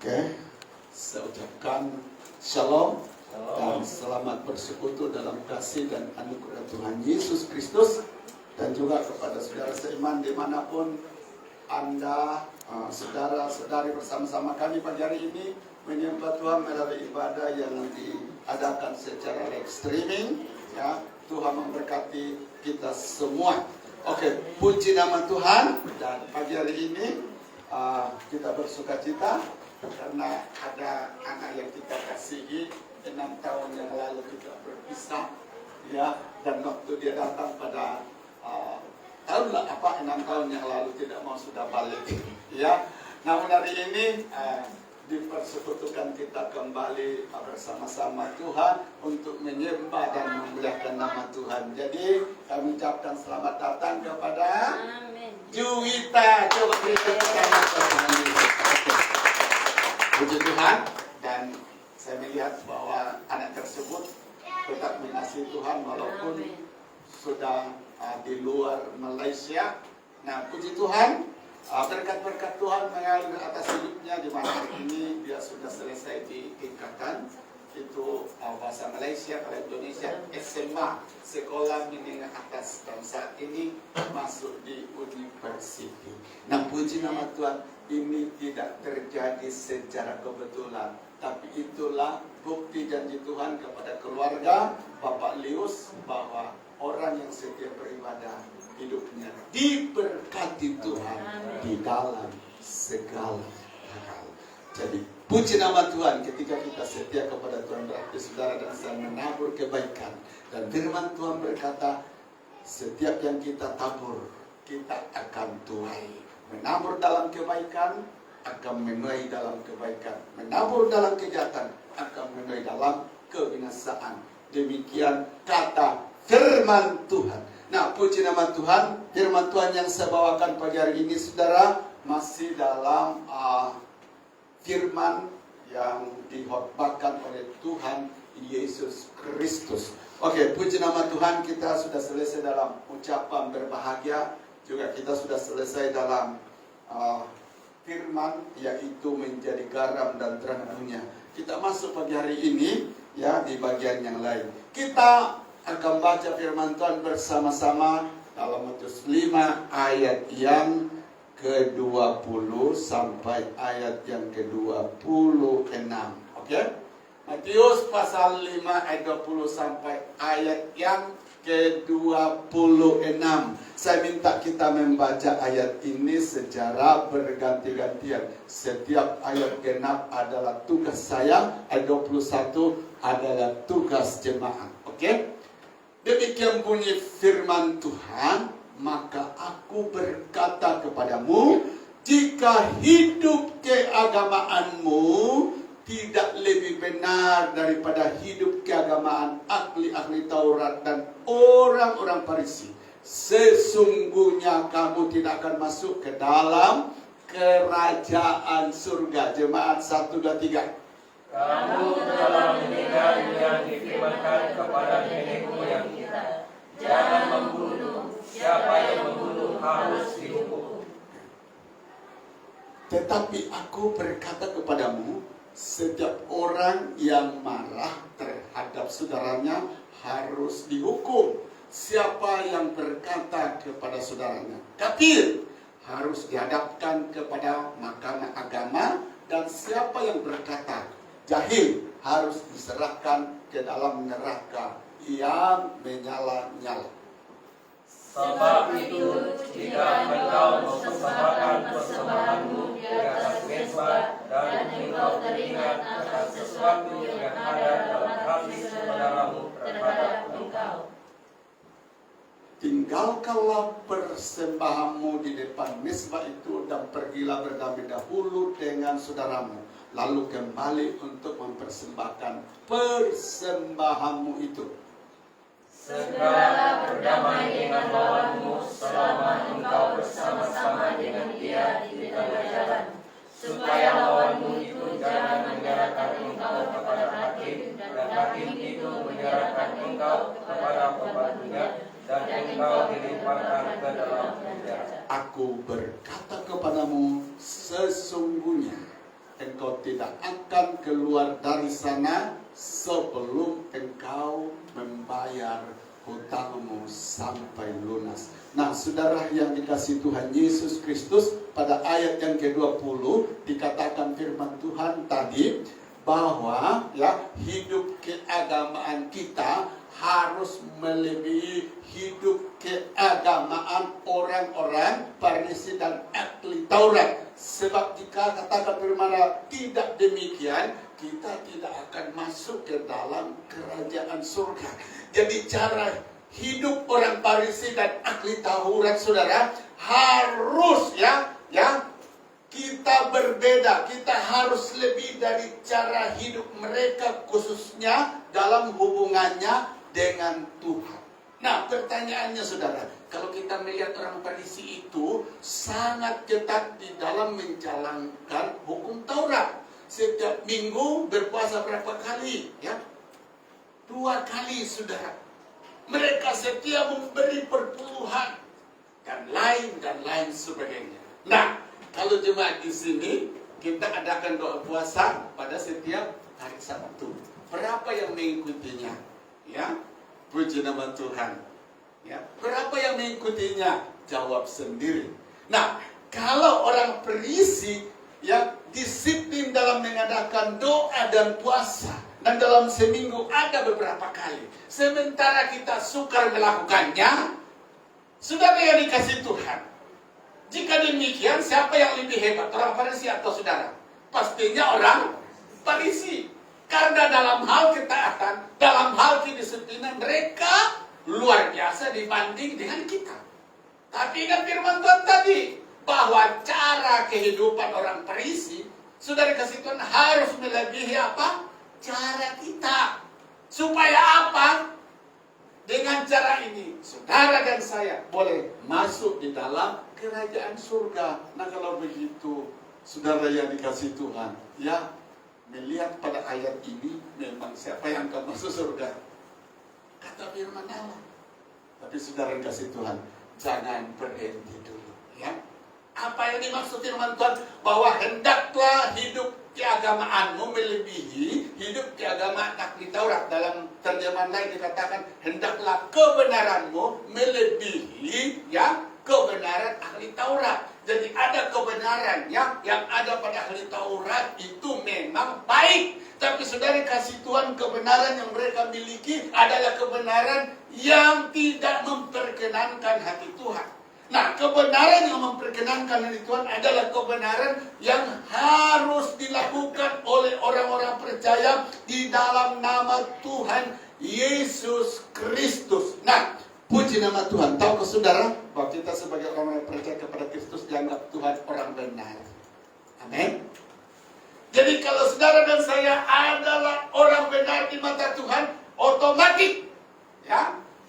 Oke, saya ucapkan shalom dan selamat bersekutu dalam kasih dan anugerah Tuhan Yesus Kristus, dan juga kepada saudara seiman dimanapun Anda, saudara-saudari, bersama-sama kami pagi hari ini menyembah Tuhan melalui ibadah yang diadakan secara live streaming. Ya, Tuhan memberkati kita semua. Oke, puji nama Tuhan. Dan pagi hari ini kita bersuka cita karena ada anak yang kita kasihi. 6 tahun yang lalu kita berpisah, ya, dan waktu dia datang pada tahulah apa 6 tahun yang lalu tidak mau sudah balik, ya. Namun hari ini dipersekutukan kita kembali bersama-sama Tuhan untuk menyembah dan memuliakan nama Tuhan. Jadi kami ucapkan selamat datang kepada Juwita. Coba beri tepuk tangan Tuhan. Puji Tuhan. Dan saya melihat bahwa anak tersebut tetap mengasihi Tuhan walaupun sudah di luar Malaysia. Nah, puji Tuhan, berkat-berkat Tuhan mengalir atas hidupnya, di mana hari ini dia sudah selesai di tingkatan itu bahasa Malaysia, kalau Indonesia SMA, sekolah menengah atas, dan saat ini masuk di university. Nah, puji nama Tuhan, ini tidak terjadi secara kebetulan, tapi itulah bukti janji Tuhan kepada keluarga Bapak Lius bahwa orang yang setia beribadah hidupnya diberkati Tuhan di dalam segala hal. Jadi puji nama Tuhan, ketika kita setia kepada Tuhan berarti saudara dan saya menabur kebaikan. Dan firman Tuhan berkata, setiap yang kita tabur kita akan tuai. Menabur dalam kebaikan akan menuai dalam kebaikan. Menabur dalam kejahatan akan menuai dalam kebinasaan. Demikian kata firman Tuhan. Nah, puji nama Tuhan. Firman Tuhan yang saya bawakan pagi hari ini, saudara, masih dalam firman yang dihotbahkan oleh Tuhan Yesus Kristus. Oke, puji nama Tuhan, kita sudah selesai dalam ucapan berbahagia. Juga kita sudah selesai dalam firman, yaitu menjadi garam dan terang dunia. Kita masuk pagi hari ini, ya, di bagian yang lain. Kita akan baca firman Tuhan bersama-sama dalam Matius 5 ayat yang ke-20 sampai ayat yang ke-26. Oke? Matius pasal 5 ayat 20 sampai ayat yang ke-26. Saya minta kita membaca ayat ini secara berganti-gantian. Setiap ayat genap adalah tugas saya, ayat 21 adalah tugas jemaat. Oke? Demikian bunyi firman Tuhan, maka aku berkata kepadamu, jika hidup keagamaanmu tidak lebih benar daripada hidup keagamaan ahli-ahli Taurat dan orang-orang Farisi, sesungguhnya kamu tidak akan masuk ke dalam kerajaan surga. Jemaat 1, 2, 3. Kamu telah mendengar yang difirmankan kepada nenek moyang kita, jangan membunuh, siapa yang membunuh harus dihukum. Tetapi aku berkata kepadamu, setiap orang yang marah terhadap saudaranya harus dihukum. Siapa yang berkata kepada saudaranya kafir harus dihadapkan kepada mahkamah agama, dan siapa yang berkata jahil harus diserahkan ke dalam neraka yang menyala-nyala. Sebab itu, jika engkau mempersembahkan persembahanmu di atas mezbah dan engkau teringat akan sesuatu yang ada dalam hati saudaramu terhadap engkau, tinggalkanlah persembahanmu di depan mezbah itu dan pergilah berdamai dahulu dengan saudaramu, lalu kembali untuk mempersembahkan persembahanmu itu. segera berdamai dengan lawanmu selama engkau bersama-sama dengan dia di tengah jalan, supaya lawanmu itu jangan menyerahkan engkau kepada hakim, dan hakim itu menyerahkan engkau kepada pembantunya, dan engkau dilemparkan ke dalam penjara. Aku berkata kepadamu, sesungguhnya engkau tidak akan keluar dari sana sebelum engkau membayar hutangmu sampai lunas. Nah, saudara yang dikasihi Tuhan Yesus Kristus, pada ayat yang ke-20 dikatakan firman Tuhan tadi bahwa hidup keagamaan kita harus melebihi hidup keagamaan orang-orang Farisi dan ahli Taurat. Sebab jika katakan firman Allah tidak demikian, kita tidak akan masuk ke dalam kerajaan surga. Jadi cara hidup orang Farisi dan ahli Taurat, saudara, harus kita berbeda. Kita harus lebih dari cara hidup mereka, khususnya dalam hubungannya dengan Tuhan. Nah, pertanyaannya saudara, kalau kita melihat orang Farisi itu sangat ketat di dalam menjalankan hukum Taurat. Setiap minggu berpuasa berapa kali? 2 kali, saudara. Mereka setia memberi perpuluhan dan lain sebagainya. Nah, kalau jemaat di sini kita adakan doa puasa pada setiap hari Sabtu. Berapa yang mengikutinya? Puji nama Tuhan. Berapa yang mengikutinya? Jawab sendiri. Nah, kalau orang Farisi disiplin dalam mengadakan doa dan puasa, dan dalam seminggu ada beberapa kali, sementara kita sukar melakukannya, saudara yang dikasih Tuhan, jika demikian siapa yang lebih hebat, orang Farisi atau saudara? Pastinya orang Farisi. Karena dalam hal ketaatan, dalam hal kedisiplinan, mereka luar biasa dibanding dengan kita. Tapi ingat firman Tuhan tadi, bahwa cara kehidupan orang Farisi, saudara kasih Tuhan, harus melebihi apa? Cara kita. Supaya apa? Dengan cara ini, saudara dan saya boleh masuk di dalam kerajaan surga. Nah, kalau begitu, saudara yang dikasih Tuhan, melihat pada ayat ini, memang siapa yang akan masuk surga? Kata firman Allah. Tapi saudara yang kasih Tuhan, jangan berhenti dulu. Apa yang dimaksud firman Tuhan? Bahwa hendaklah hidup keagamaanmu melebihi hidup keagamaan ahli Taurat. Dalam terjemahan lain dikatakan, hendaklah kebenaranmu melebihi kebenaran ahli Taurat. Jadi ada kebenaran yang ada pada ahli Taurat itu memang baik. Tapi saudara kasih Tuhan, kebenaran yang mereka miliki adalah kebenaran yang tidak memperkenankan hati Tuhan. Nah, kebenaran yang memperkenankan hati Tuhan adalah kebenaran yang harus dilakukan oleh orang-orang percaya di dalam nama Tuhan Yesus Kristus. Nah, puji nama Tuhan. Tahukah saudara bahwa kita sebagai orang yang percaya kepada Kristus dianggap Tuhan orang benar? Amin. Jadi kalau saudara dan saya adalah orang benar di mata Tuhan, otomatis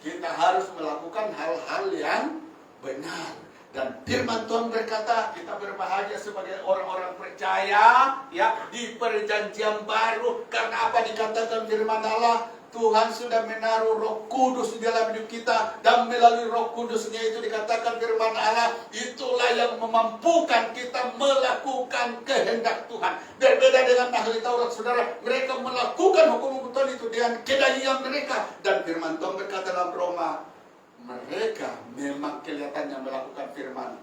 kita harus melakukan hal-hal yang benar. Dan firman Tuhan berkata, kita berbahagia sebagai orang-orang percaya di perjanjian baru. Karena apa dikatakan firman Allah? Tuhan sudah menaruh Roh Kudus di dalam hidup kita, dan melalui Roh Kudusnya itu dikatakan firman Allah, itulah yang memampukan kita melakukan kehendak Tuhan. Berbeda dengan ahli Taurat, saudara, mereka melakukan hukum Tuhan itu dengan kedagingan mereka. Dan firman Tuhan berkata dalam Roma, mereka memang kelihatannya melakukan firman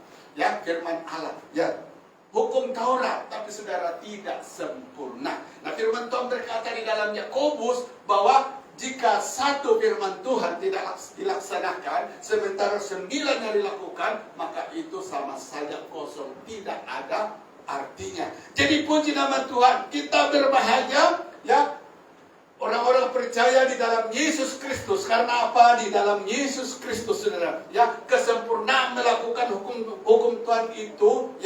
Allah, hukum Taurat, tapi saudara tidak sempurna. Nah, firman Tuhan berkata di dalam Yakobus bahwa jika satu firman Tuhan tidak dilaksanakan, sementara 9 yang dilakukan, maka itu sama saja kosong, tidak ada artinya. Jadi puji nama Tuhan, kita berbahagia orang-orang percaya di dalam Yesus Kristus. Karena apa? Di dalam Yesus Kristus, saudara, kesempurnaan melakukan hukum Tuhan itu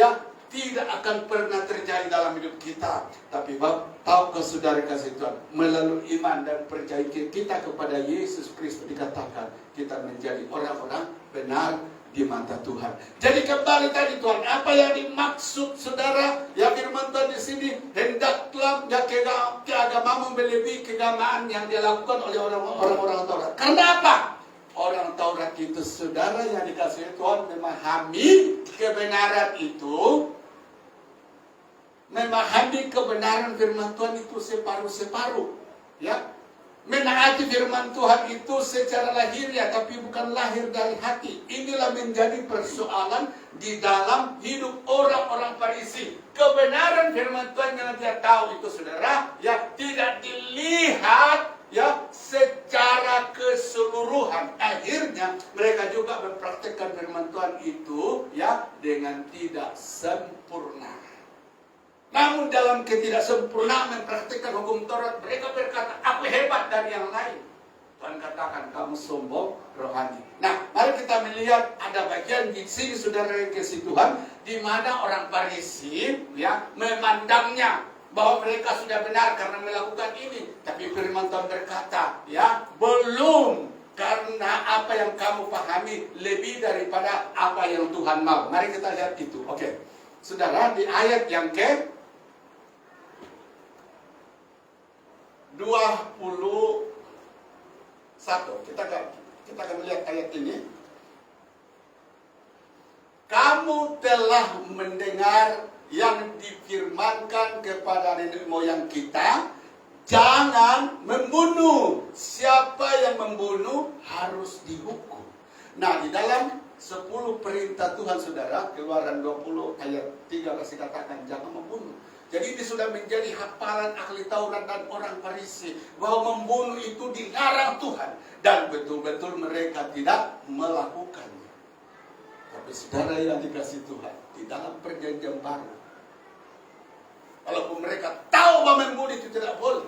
tidak akan pernah terjadi dalam hidup kita. Tapi tahukah saudara kasih Tuhan, melalui iman dan percaya kita kepada Yesus Kristus, dikatakan kita menjadi orang-orang benar di mata Tuhan. Jadi kembali tadi Tuhan, apa yang dimaksud saudara? Firman Tuhan di sini, hendaklah keagamaanmu melebihi keagamaan yang dilakukan oleh orang-orang Taurat. Karena apa? Orang Taurat itu, saudara yang dikasihi Tuhan, memahami kebenaran itu memahami kebenaran firman Tuhan itu separuh-separuh. Ya, menaati firman Tuhan itu secara lahiriah, tapi bukan lahir dari hati. Inilah menjadi persoalan di dalam hidup orang-orang Farisi. Kebenaran firman Tuhan yang dia tahu itu, saudara, ya, tidak dilihat ya secara keseluruhan. Akhirnya mereka juga mempraktikkan firman Tuhan itu ya dengan tidak sempurna. Namun dalam ketidaksempurnaan mempraktikkan hukum Taurat, mereka berkata, aku hebat dari yang lain. Tuhan katakan, kamu sombong rohani. Nah, mari kita melihat ada bagian di sini, saudara yang kasih Tuhan, di mana orang Farisi ya memandangnya bahwa mereka sudah benar karena melakukan ini. Tapi firman Tuhan berkata, ya, belum, karena apa yang kamu pahami lebih daripada apa yang Tuhan mau. Mari kita lihat itu. Oke. Saudara, di ayat yang ke 21. Kita akan melihat ayat ini. Kamu telah mendengar yang difirmankan kepada nenek moyang kita, jangan membunuh. Siapa yang membunuh harus dihukum. Nah, di dalam 10 perintah Tuhan, saudara, Keluaran 20 ayat 3 kasih katakan jangan membunuh. Jadi ini sudah menjadi hafalan ahli Taurat dan orang Farisi bahwa membunuh itu dilarang Tuhan, dan betul-betul mereka tidak melakukannya. Tapi saudara yang dikasih Tuhan, di dalam perjanjian baru, walaupun mereka tahu bahwa membunuh itu tidak boleh,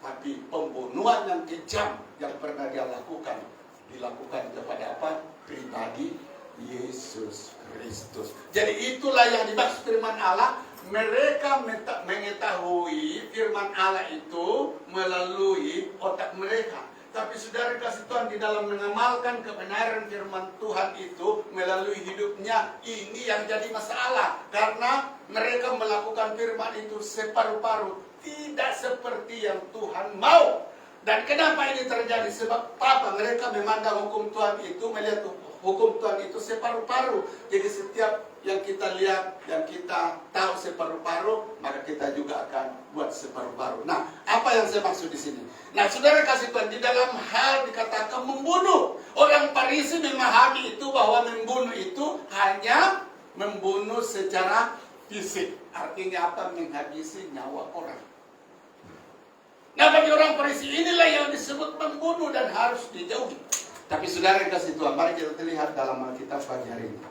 tapi pembunuhan yang kejam yang pernah dia lakukan, dilakukan kepada apa? Pribadi Yesus Kristus. Jadi itulah yang dimaksud firman Allah. Mereka mengetahui firman Allah itu melalui otak mereka. Tapi saudara kasih Tuhan, di dalam mengamalkan kebenaran firman Tuhan itu melalui hidupnya, ini yang jadi masalah. Karena mereka melakukan firman itu separuh-paruh, tidak seperti yang Tuhan mau. Dan kenapa ini terjadi? Sebab apa? Mereka memandang hukum Tuhan itu, melihat hukum Tuhan itu separuh-paruh. Jadi setiap yang kita lihat, yang kita tahu separuh-paruh, maka kita juga akan buat separuh-paruh. Nah, apa yang saya maksud di sini? Nah, saudara kasih Tuhan, di dalam hal dikatakan membunuh, orang Farisi memahami itu bahwa membunuh itu hanya membunuh secara fisik. Artinya apa? Menghabisi nyawa orang. Nah, bagi orang Farisi inilah yang disebut membunuh dan harus dijauhi. Tapi saudara kasih Tuhan, mari kita lihat dalam Alkitab pagi hari ini.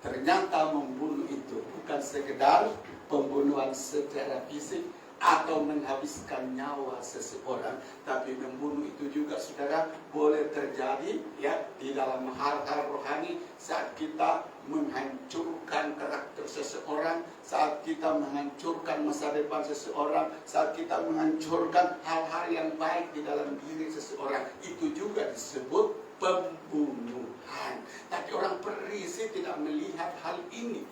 Ternyata membunuh itu bukan sekedar pembunuhan secara fisik atau menghabiskan nyawa seseorang, tapi membunuh itu juga, saudara, boleh terjadi ya di dalam hal-hal rohani, saat kita menghancurkan karakter seseorang, saat kita menghancurkan masa depan seseorang, saat kita menghancurkan hal-hal yang baik di dalam diri seseorang, itu juga disebut pembunuhan. Tapi orang Farisi tidak melihat hal ini.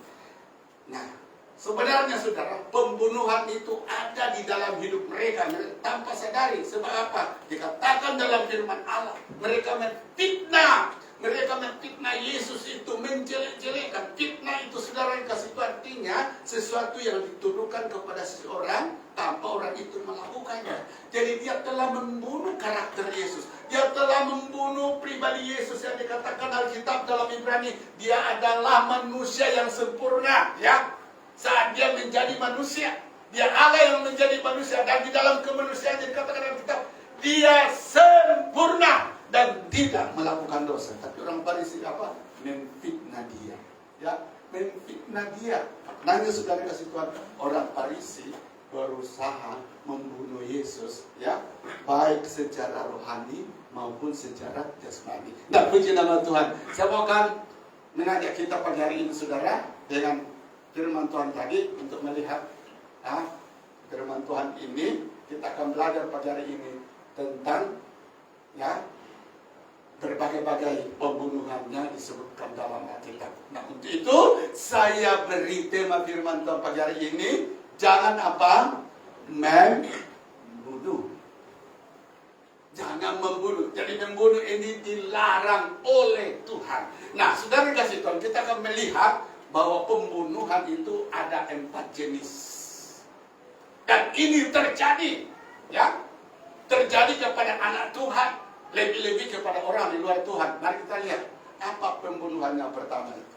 Nah, sebenarnya saudara, pembunuhan itu ada di dalam hidup mereka tanpa sadari. Sebab apa? Dikatakan dalam firman Allah, mereka memfitnah. Mereka memfitnah Yesus itu, menjelek-jelekkan. Fitnah itu, saudara yang kasih itu, artinya sesuatu yang dituduhkan kepada seseorang tanpa orang itu melakukannya. Jadi dia telah membunuh karakter Yesus. Dia telah membunuh pribadi Yesus yang dikatakan Alkitab dalam Ibrani, dia adalah manusia yang sempurna, ya. Saat dia menjadi manusia, dia Allah yang menjadi manusia, dan di dalam kemanusiaan dikatakan Alkitab, dia sempurna dan tidak melakukan dosa. Tapi orang Farisi apa? Memfitnah dia, ya, memfitnah dia. Maknanya saudara kasih Tuhan, orang Farisi berusaha membunuh Yesus, ya, baik secara rohani maupun secara jasmani. Nah, puji nama Tuhan. Saya mau akan mengajak kita pagi hari ini, saudara, dengan firman Tuhan tadi untuk melihat firman Tuhan ini. Kita akan belajar pagi hari ini tentang ya berbagai-bagai pembunuhannya disebutkan dalam Alkitab. Nah, untuk itu saya beri tema firman Tuhan pagi hari ini, jangan apa? Membunuh. Jangan membunuh. Jadi membunuh ini dilarang oleh Tuhan. Nah, saudara kasih Tuhan, kita akan melihat bahwa pembunuhan itu ada 4 jenis. Dan ini terjadi, ya, terjadi kepada anak Tuhan, lebih-lebih kepada orang di luar Tuhan. Mari kita lihat apa pembunuhan yang pertama itu.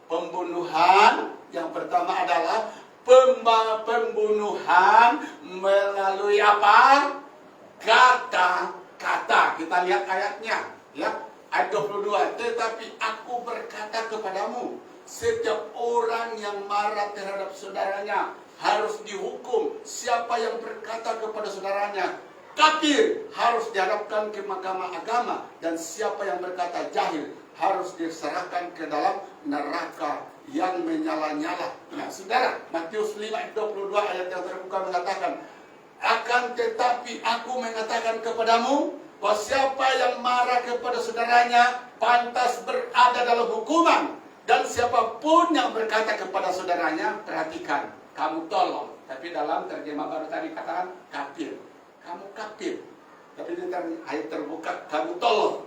Pembunuhan yang pertama adalah pembunuhan melalui apa? Kata-kata. Kita lihat ayatnya, ya. Ayat 22. Tetapi aku berkata kepadamu, setiap orang yang marah terhadap saudaranya harus dihukum. Siapa yang berkata kepada saudaranya kafir harus dihadapkan ke mahkamah agama, dan siapa yang berkata jahil harus diserahkan ke dalam neraka yang menyala-nyala. Nah, saudara, Matius 5 ayat 22 ayat yang terbuka mengatakan, akan tetapi aku mengatakan kepadamu bahwa siapa yang marah kepada saudaranya pantas berada dalam hukuman, dan siapapun yang berkata kepada saudaranya, perhatikan, kamu tolong. Tapi dalam terjemah baru tadi katakan kafir, kamu kafir. Tapi di ayat terbuka, kamu tolong,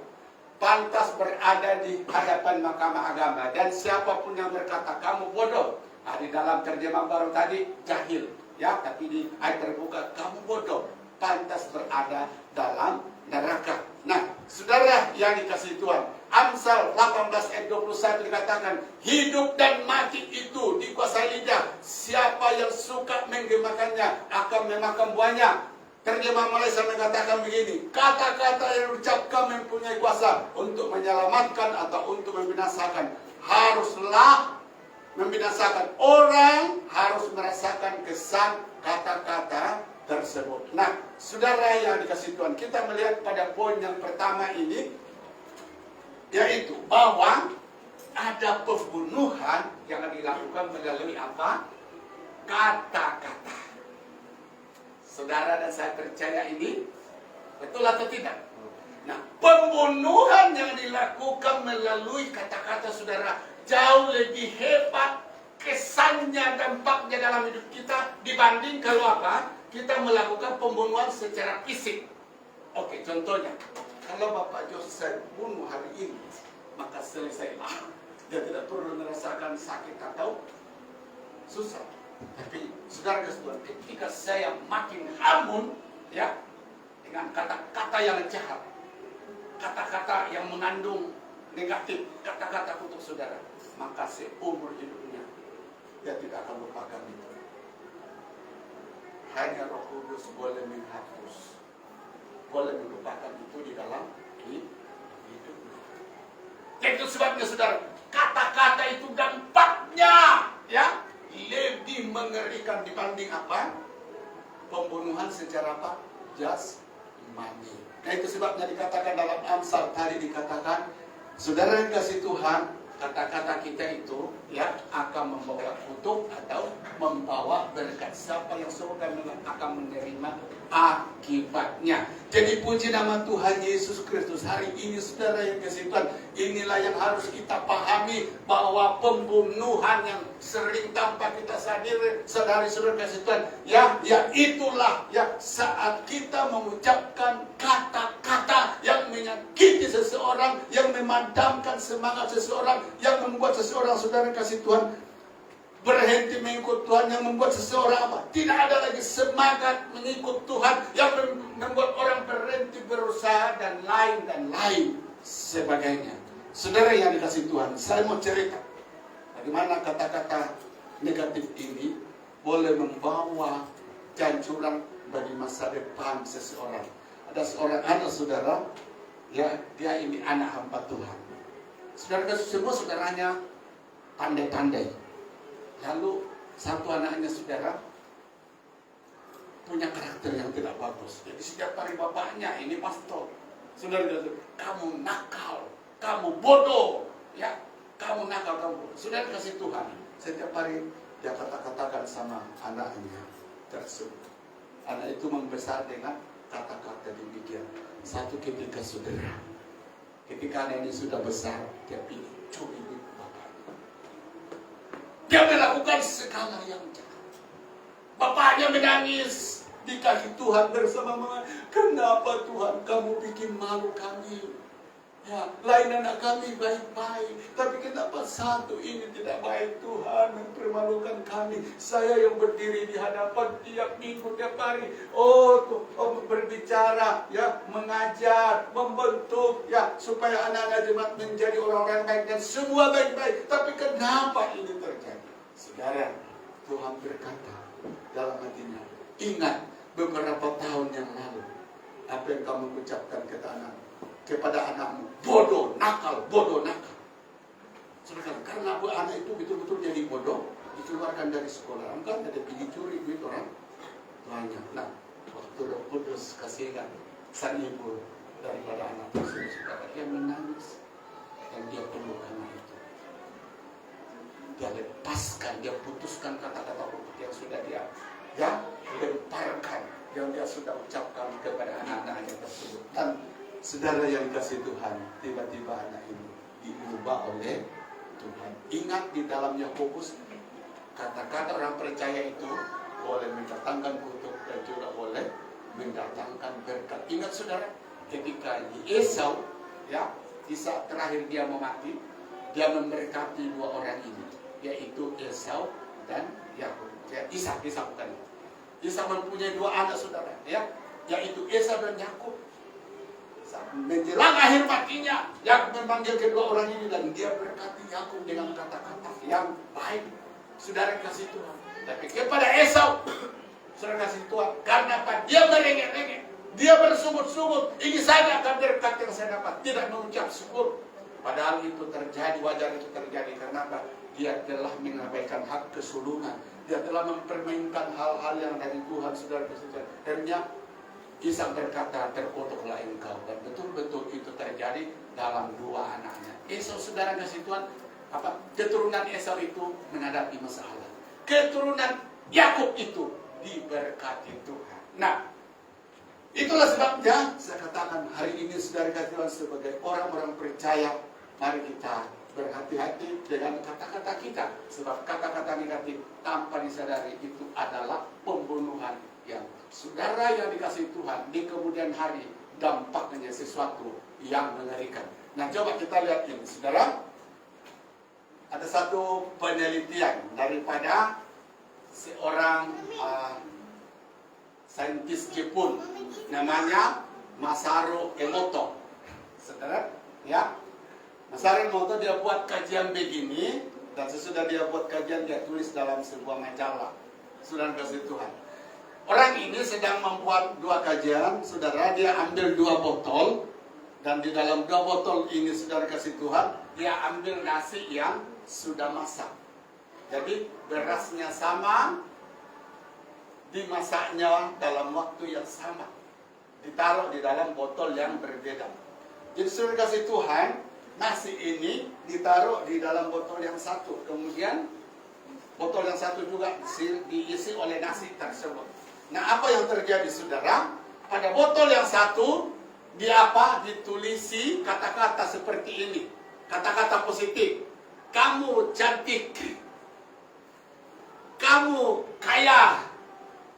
pantas berada di hadapan mahkamah agama, dan siapapun yang berkata kamu bodoh. Nah, di dalam terjemah baru tadi jahil, ya, tapi di ayat terbuka kamu bodoh, pantas berada dalam neraka. Nah, saudara yang dikasihi Tuhan, Amsal 18 ayat 21 dikatakan, hidup dan mati itu dikuasai lidah. Siapa yang suka menggemakannya akan memakan buahnya. Terjemah Malaysia mengatakan begini, kata-kata yang diucapkan mempunyai kuasa untuk menyelamatkan atau untuk membinasakan. Haruslah membinasakan. Orang harus merasakan kesan kata-kata tersebut. Nah, saudara yang dikasihi Tuhan, kita melihat pada poin yang pertama ini, yaitu bahwa ada pembunuhan yang dilakukan melalui apa? Kata-kata. Saudara dan saya percaya ini betul atau tidak? Nah, pembunuhan yang dilakukan melalui kata-kata, saudara, jauh lebih hebat kesannya, dampaknya dalam hidup kita dibanding kalau apa? Kita melakukan pembunuhan secara fisik. Oke, contohnya, kalau Bapak Joseph bunuh hari ini, maka selesailah. Dia tidak perlu merasakan sakit atau susah. Tapi saudara Tuhan, ketika saya makin hamun, ya, dengan kata-kata yang jahat, kata-kata yang mengandung negatif, kata-kata untuk saudara, maka seumur hidupnya dia tidak akan lupakan itu. Hanya Roh Kudus boleh menghapus, boleh melupakan itu di dalam hidupnya. Itu sebabnya saudara, kata-kata itu dampaknya, ya, lebih mengerikan dibanding apa? Pembunuhan secara apa? Jasmani. Nah, itu sebabnya dikatakan dalam Amsal tadi dikatakan, saudara yang kasih Tuhan, kata-kata kita itu, ya, akan membawa kutuk atau membawa berkat. Siapa yang suka akan menerima akibatnya. Jadi puji nama Tuhan Yesus Kristus. Hari ini saudara yang kasih Tuhan, inilah yang harus kita pahami, bahwa pembunuhan yang sering tanpa kita sadari, saudara kasih Tuhan, ya itulah ya saat kita mengucapkan kata-kata yang menyakiti seseorang, yang memadamkan semangat seseorang, yang membuat seseorang, saudara kasih Tuhan, berhenti mengikut Tuhan, yang membuat seseorang apa? Tidak ada lagi semangat mengikut Tuhan, yang membuat orang berhenti berusaha dan lain sebagainya. Saudara yang dikasih Tuhan, saya mau cerita bagaimana kata-kata negatif ini boleh membawa kehancuran bagi masa depan seseorang. Ada seorang anak saudara, ya, dia ini anak hamba Tuhan. Saudara, semua saudaranya pandai-pandai. Lalu satu anaknya saudara punya karakter yang tidak bagus. Jadi setiap hari bapaknya, ini pastor, saudara, kamu nakal, kamu bodoh, ya, kamu nakal, kamu bodoh. Saudara kasih Tuhan, setiap hari dia kata-katakan sama anaknya tersebut. Anak itu membesar dengan kata-kata demikian. Satu ketika saudara, ketika anak ini sudah besar, dia pilih curi duit bapaknya. Dia melakukan segala yang jahat. Bapaknya menangis, dikasih Tuhan bersama-sama. Kenapa Tuhan kamu bikin malu kami? Ya, lain anak kami baik-baik, tapi kenapa satu ini tidak baik? Tuhan mempermalukan kami. Saya yang berdiri di hadapan tiap minggu, tiap hari, berbicara, ya, mengajar, membentuk, ya, supaya anak-anak jemaat menjadi orang-orang baik dan semua baik-baik. Tapi kenapa ini terjadi? Saudara, Tuhan berkata dalam hatinya, ingat beberapa tahun yang lalu apa yang kamu ucapkan kepada anakmu, bodoh, nakal, bodoh, nakal. Saudara, karena anak itu betul-betul jadi bodoh, dikeluarkan dari sekolah. Enggak ada pergi curi duit orang banyak. Nah, waktu Roh Kudus kasihkan sang ibu daripada anak tersebut, saudara, dia menangis dan dia peluk anak itu. Dia lepaskan, dia putuskan kata-kata buruk yang sudah dia lemparkan, yang dia sudah ucapkan kepada anak-anaknya tersebut. Dan saudara yang dikasih Tuhan, tiba-tiba anak ini diubah oleh Tuhan. Ingat di dalam Yakobus, kata-kata orang percaya itu boleh mendatangkan kutuk dan juga boleh mendatangkan berkat. Ingat saudara, ketika di Esau, ya, di saat terakhir dia mau mati, dia memberkati dua orang ini, yaitu Esau dan Yakub. Ya, Ishak bukan. Ishak mempunyai dua anak saudara, ya, yaitu Esau dan Yakub. Menjelang akhir matinya, Yakub memanggil kedua orang ini dan dia berkati Yakub dengan kata-kata yang baik. Saudara kasih Tuhan. Tapi kepada Esau, saudara kasih Tuhan. Karena apa? Dia merengek-rengek, dia bersungut-sungut. Ini saja akan berkat yang saya dapat. Tidak mengucap syukur. Padahal itu terjadi, wajar itu terjadi. Karena apa? Dia telah mengabaikan hak kesulungan. Dia telah mempermainkan hal-hal yang dari Tuhan, saudara kasih Tuhan. Akhirnya Ishak berkata, terkutuklah engkau. Dan betul-betul itu terjadi dalam dua anaknya. Esau, saudara kasih Tuhan, keturunan Esau itu menghadapi masalah. Keturunan Yakub itu diberkati Tuhan. Nah, itulah sebabnya saya katakan hari ini saudara kasih Tuhan, sebagai orang-orang percaya, mari kita berhati-hati dengan kata-kata kita. Sebab kata-kata negatif tanpa disadari itu adalah pembunuhan yang saudara yang dikasih Tuhan di kemudian hari dampaknya sesuatu yang mengerikan. Nah, coba kita lihat ini, saudara. Ada satu penelitian daripada seorang saintis Jepun, namanya Masaru Emoto. Saudara, ya, Masaru Emoto dia buat kajian begini, dan sesudah dia buat kajian dia tulis dalam sebuah majalah. Saudara kasih Tuhan. Orang ini sedang membuat dua kajian, saudara. Dia ambil dua botol, dan di dalam dua botol ini, saudara kasih Tuhan, dia ambil nasi yang sudah masak. Jadi berasnya sama, dimasaknya dalam waktu yang sama, ditaruh di dalam botol yang berbeda. Jadi saudara kasih Tuhan, nasi ini ditaruh di dalam botol yang satu, kemudian botol yang satu juga diisi oleh nasi tersebut. Nah, apa yang terjadi saudara? Pada botol yang satu, ditulisi kata-kata seperti ini, kata-kata positif. Kamu cantik, kamu kaya,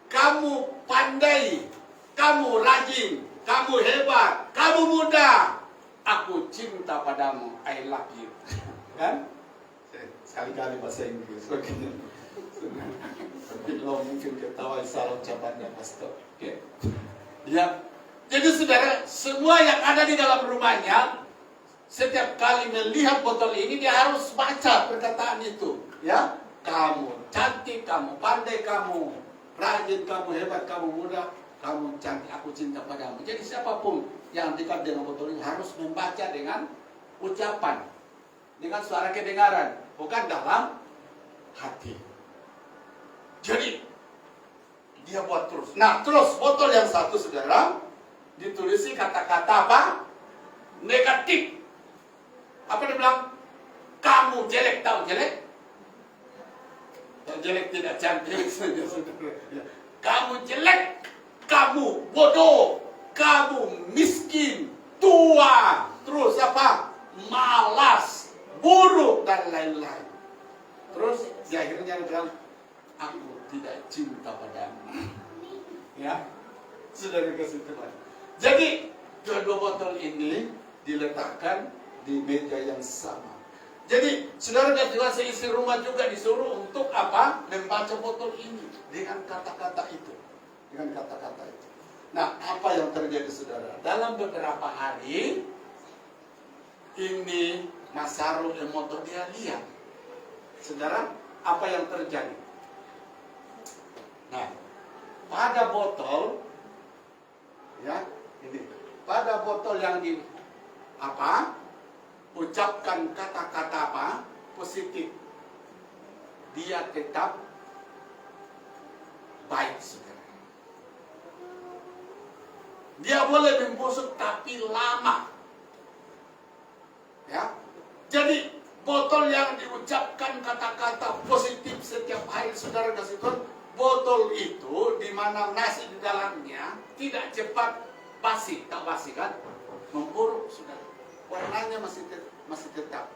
kamu pandai, kamu rajin, kamu hebat, kamu muda, aku cinta padamu, I love you. Kan? Sekali-kali bahasa Inggris. Tapi lo mungkin ketawa salah ucapannya, Pastor. Oke. Ya. Jadi saudara, semua yang ada di dalam rumahnya, setiap kali melihat botol ini, dia harus baca perkataan itu. Ya, kamu cantik, kamu pandai, kamu rajin, kamu hebat, kamu muda, kamu cantik, aku cinta padamu. Jadi siapapun yang dekat dengan botol ini harus membaca dengan ucapan, dengan suara kedengaran, bukan dalam hati. Jadi dia buat terus. Nah, terus botol yang satu, saudara, ditulisi kata-kata apa? Negatif. Apa dia bilang? Kamu jelek, tahu jelek? Yang jelek tidak cantik saja, saudara. Kamu jelek, kamu bodoh, kamu miskin, tua, terus apa? Malas, buruk, dan lain-lain. Terus di akhirnya dia bilang, aku tidak cinta padamu. Ya, sudah dikasih Tuhan. Jadi kedua botol ini diletakkan di meja yang sama. Jadi, saudara dan juga seisi rumah juga disuruh untuk apa? Membaca botol ini dengan kata-kata itu. Dengan kata-kata itu. Nah, apa yang terjadi saudara? Dalam beberapa hari, ini Masaru Emoto dia lihat. Saudara, apa yang terjadi? Nah, pada botol, ya, ini. Pada botol yang di apa? Ucapkan kata-kata apa? Positif. Dia tetap baik, saudara. Dia boleh membusuk tapi lama. Ya. Jadi botol yang diucapkan kata-kata positif setiap hari, saudara kasih Tuhan, botol itu di mana nasi di dalamnya tidak cepat basi, tak basi kan? Memburuk, saudara. Warnanya masih tetap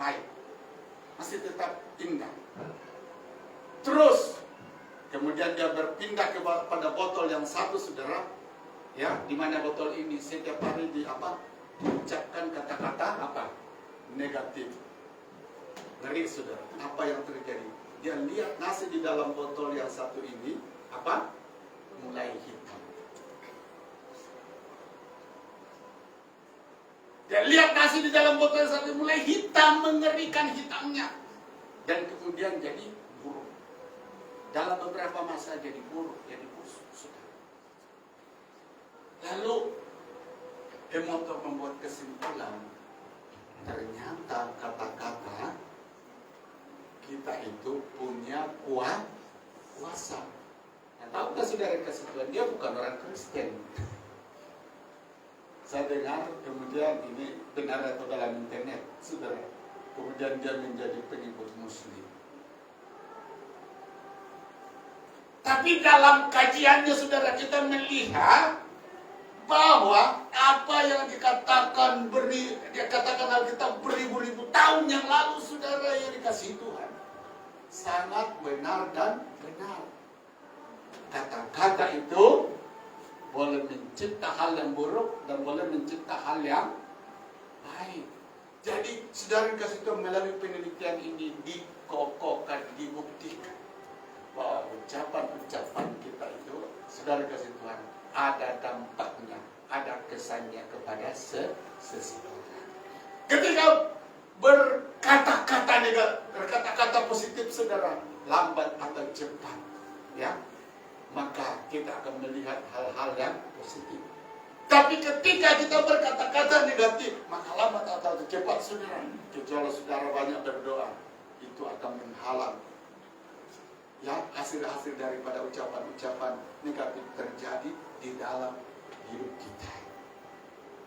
baik, masih tetap indah. Terus kemudian dia berpindah kepada botol yang satu, saudara, ya, di mana botol ini setiap hari diucapkan kata-kata apa? Negatif. Ngeri, saudara. Apa yang terjadi? Dia lihat nasi di dalam botol yang satu ini apa? Mulai hitam. Dia lihat nasi di dalam botol yang satu mulai hitam, mengerikan hitamnya. Dan kemudian jadi buruk. Dalam beberapa masa jadi buruk, jadi busuk, saudara. Lalu Emoto membuat kesimpulan, ternyata kata-kata kita itu punya kuasa. Nah, tahukah saudara kasih Tuhan, dia bukan orang Kristen. Saya dengar kemudian ini benar atau dalam internet, saudara. Kemudian dia menjadi pengikut Muslim. Tapi dalam kajiannya, saudara, kita melihat bahwa apa yang dikatakan Alkitab beribu-ribu tahun yang lalu, saudara, yang dikasih Tuhan sangat benar dan benar. Kata-kata itu boleh mencipta hal yang buruk dan boleh mencipta hal yang baik. Jadi, saudara kasih Tuhan, melalui penelitian ini dikokohkan, dibuktikan bahwa ucapan-ucapan kita itu, saudara kasih Tuhan, ada dampaknya, ada kesannya kepada seseorang. Ketika berkata-kata positif, saudara, lambat atau cepat, ya, maka kita akan melihat hal-hal yang positif. Tapi ketika kita berkata-kata negatif, maka lambat atau cepat, saudara, kecuali saudara banyak berdoa, itu akan menghalang, ya, hasil-hasil daripada ucapan-ucapan negatif terjadi di dalam hidup kita.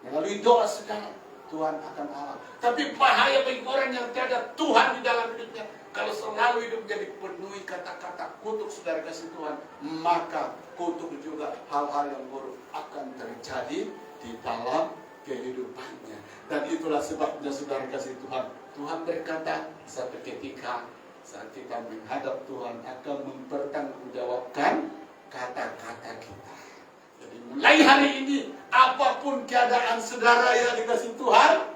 Melalui doa, saudara, Tuhan akan halang. Tapi bahaya bagi orang yang tiada Tuhan di dalam hidupnya, kalau selalu hidup jadi penuhi kata-kata kutuk, saudara kasih Tuhan, maka kutuk juga hal-hal yang buruk akan terjadi di dalam kehidupannya. Dan itulah sebabnya, saudara kasih Tuhan, Tuhan berkata, satu ketika saat kita menghadap Tuhan akan mempertanggungjawabkan kata-kata kita. Jadi mulai hari ini, apapun keadaan saudara yang dikasih Tuhan,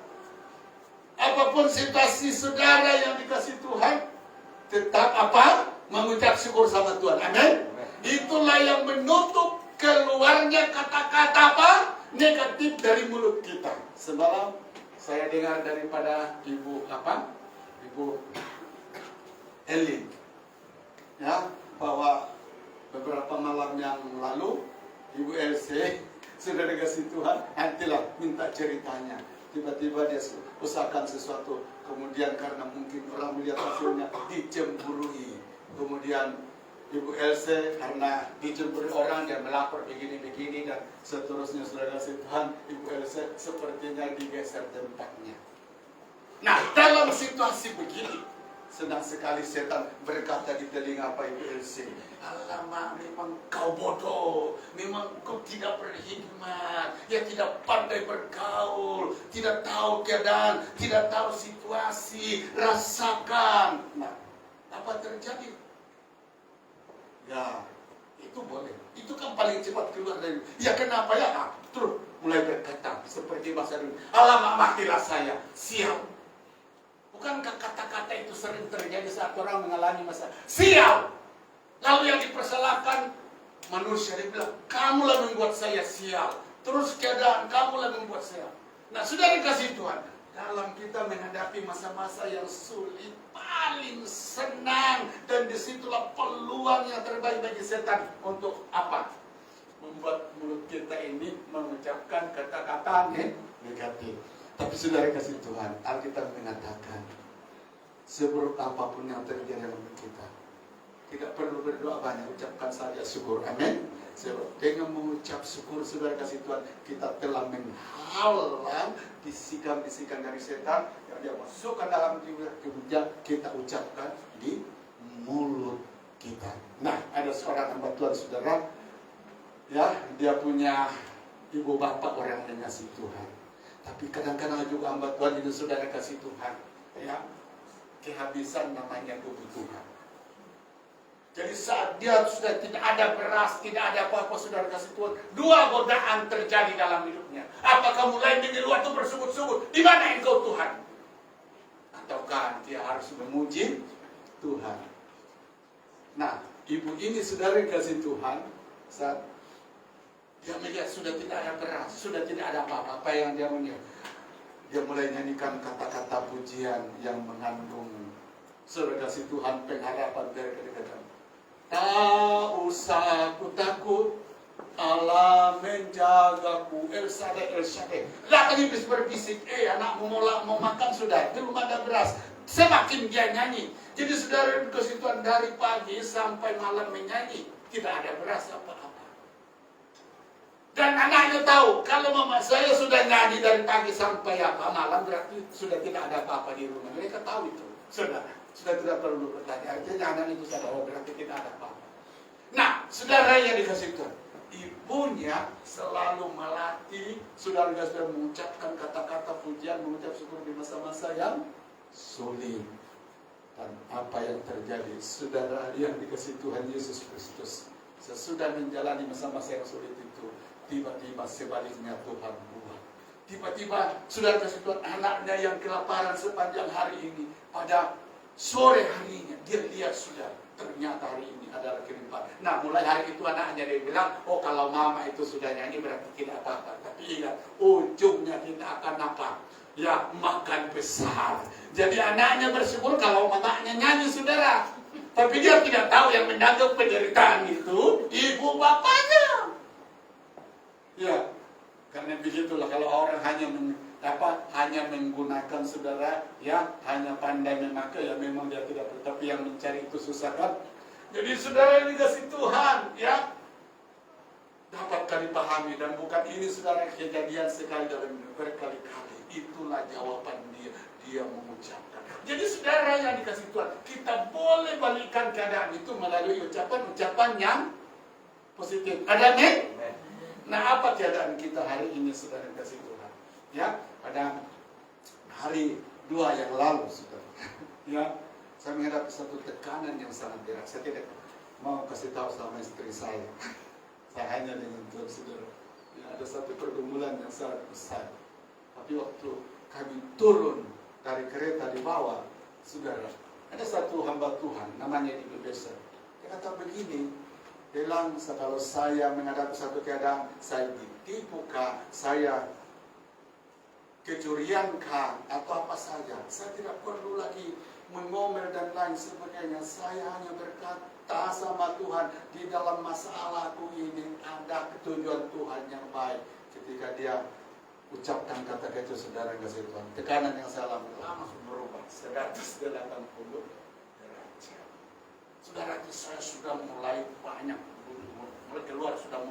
apapun situasi saudara yang dikasih Tuhan, tetap apa? Mengucap syukur sama Tuhan. Amin. Itulah yang menutup keluarnya kata-kata apa? Negatif dari mulut kita. Semalam saya dengar daripada Ibu Elin, ya, bahwa beberapa malam yang lalu Ibu LC sudah dikasih Tuhan, nantilah minta ceritanya. Tiba-tiba dia usahakan sesuatu, kemudian karena mungkin orang melihat hasilnya dicemburui. Kemudian Ibu LC karena dicemburi orang, dia melapor begini-begini dan seterusnya. Sudah kasih Tuhan, Ibu LC sepertinya digeser tempatnya. Nah, dalam situasi begini, senang sekali setan berkata di telinga Pak Ibu LC, alamak, memang kau bodoh, memang kau tidak berhikmat, ya tidak pandai bergaul, tidak tahu keadaan, tidak tahu situasi, rasakan. Nah, apa terjadi? Ya, itu boleh. Itu kan paling cepat keluar dari. Ya kenapa ya? Terus mulai berkata, seperti bahasa dulu. Alamak, matilah saya, sial. Bukankah kata-kata itu sering terjadi saat orang mengalami masalah? Sial. Lalu yang dipersalahkan manusia, dia bilang, kamulah membuat saya sial. Terus keadaan kamulah membuat saya. Nah, sudah dikasih Tuhan. Dalam kita menghadapi masa-masa yang sulit, paling senang. Dan disitulah peluang yang terbaik bagi setan. Untuk apa? Membuat mulut kita ini mengucapkan kata-kata negatif. Tapi sudah dikasih Tuhan, Alkitab mengatakan, seburuk apapun yang terjadi dalam kita, tidak perlu berdoa banyak, ucapkan saja syukur. Amin. Dengan mengucap syukur, saudara kasih Tuhan, kita telah menghalang bisikan-bisikan dari setan yang dia masukkan dalam jiwa kita ucapkan di mulut kita. Nah, ada seorang hamba Tuhan, saudara, ya, dia punya ibu bapak orang yang kasih Tuhan. Tapi kadang-kadang juga hamba Tuhan itu saudara kasih Tuhan, ya, kehabisan namanya kebutuhan. Jadi saat dia sudah tidak ada beras, tidak ada apa-apa, saudara kasih Tuhan, dua godaan terjadi dalam hidupnya. Apakah mulai di luar itu bersebut-sebut, di mana engkau Tuhan? Ataukah dia harus memuji Tuhan? Nah, ibu ini saudara kasih Tuhan, saat dia melihat sudah tidak ada beras, sudah tidak ada apa-apa, apa yang dia melihat? Dia mulai nyanyikan kata-kata pujian yang mengandung saudara kasih Tuhan pengharapan dari kedekatan. Tak usah ku takut, Allah menjagaku. El Shaddai, El Shaddai. Lagi berbisik, anakmu mau makan sudah, belum ada beras. Semakin dia nyanyi. Jadi saudara kasih Tuhan dari pagi sampai malam menyanyi, tidak ada beras apa-apa. Dan anaknya tahu, kalau mama saya sudah nyanyi dari pagi sampai malam, berarti sudah tidak ada apa-apa di rumah. Mereka tahu itu, saudara. Sudah tidak perlu bertanya. Artinya anak itu sadar, berarti tidak ada apa-apa. Nah, saudara yang dikasih Tuhan, ibunya selalu melatih saudara-saudara mengucapkan kata-kata pujian, mengucap syukur di masa-masa yang sulit. Dan apa yang terjadi, saudara yang dikasih Tuhan Yesus Kristus, sesudah menjalani masa-masa yang sulit itu, tiba-tiba sebaliknya Tuhan buat. Tiba-tiba saudara kasih Tuhan, anaknya yang kelaparan sepanjang hari ini, pada sore harinya dia lihat sudah ternyata hari ini adalah kelimpahan. Nah, mulai hari itu anaknya dia bilang, oh kalau mama itu sudah nyanyi berarti tidak apa-apa. Tapi ingat, ujungnya kita akan apa? Ya, makan besar. Jadi anaknya bersyukur kalau mamanya nyanyi, saudara. Tapi dia tidak tahu yang menanggung penderitaan itu ibu bapaknya. Ya, karena begitulah kalau orang hanya menggunakan saudara, ya hanya pandai memakai, ya memang dia tidak, tapi yang mencari itu susah kan. Jadi saudara yang dikasih Tuhan, ya dapatkah dipahami, dan bukan ini saudara kejadian sekali dalam berkali-kali. Itulah jawaban dia mengucapkan. Jadi saudara yang dikasih Tuhan, kita boleh balikkan keadaan itu melalui ucapan-ucapan yang positif. Ada amin? Nah, apa keadaan kita hari ini saudara yang dikasih Tuhan? Ya, pada hari 2 yang lalu, saudara, ya, saya menghadapi satu tekanan yang sangat berat. Saya tidak mau kasih tahu sama istri saya. Saya hanya dengan Tuhan, saudara. Ya, ada satu pergumulan yang sangat besar. Tapi waktu kami turun dari kereta di bawah, saudara, ada satu hamba Tuhan, namanya Ibu Besa. Dia kata begini, bilang kalau saya menghadapi satu keadaan, saya ditipukah, saya kecuriankah, atau apa saja, saya tidak perlu lagi mengomel dan lain sebagainya. Saya hanya berkata sama Tuhan, di dalam masalahku ini ada tujuan Tuhan yang baik. Ketika dia ucapkan kata itu, saudara kasih Tuhan, tekanan yang saya alami langsung berubah 180 derajat. Saudara, saya sudah mulai banyak mulai keluar sudah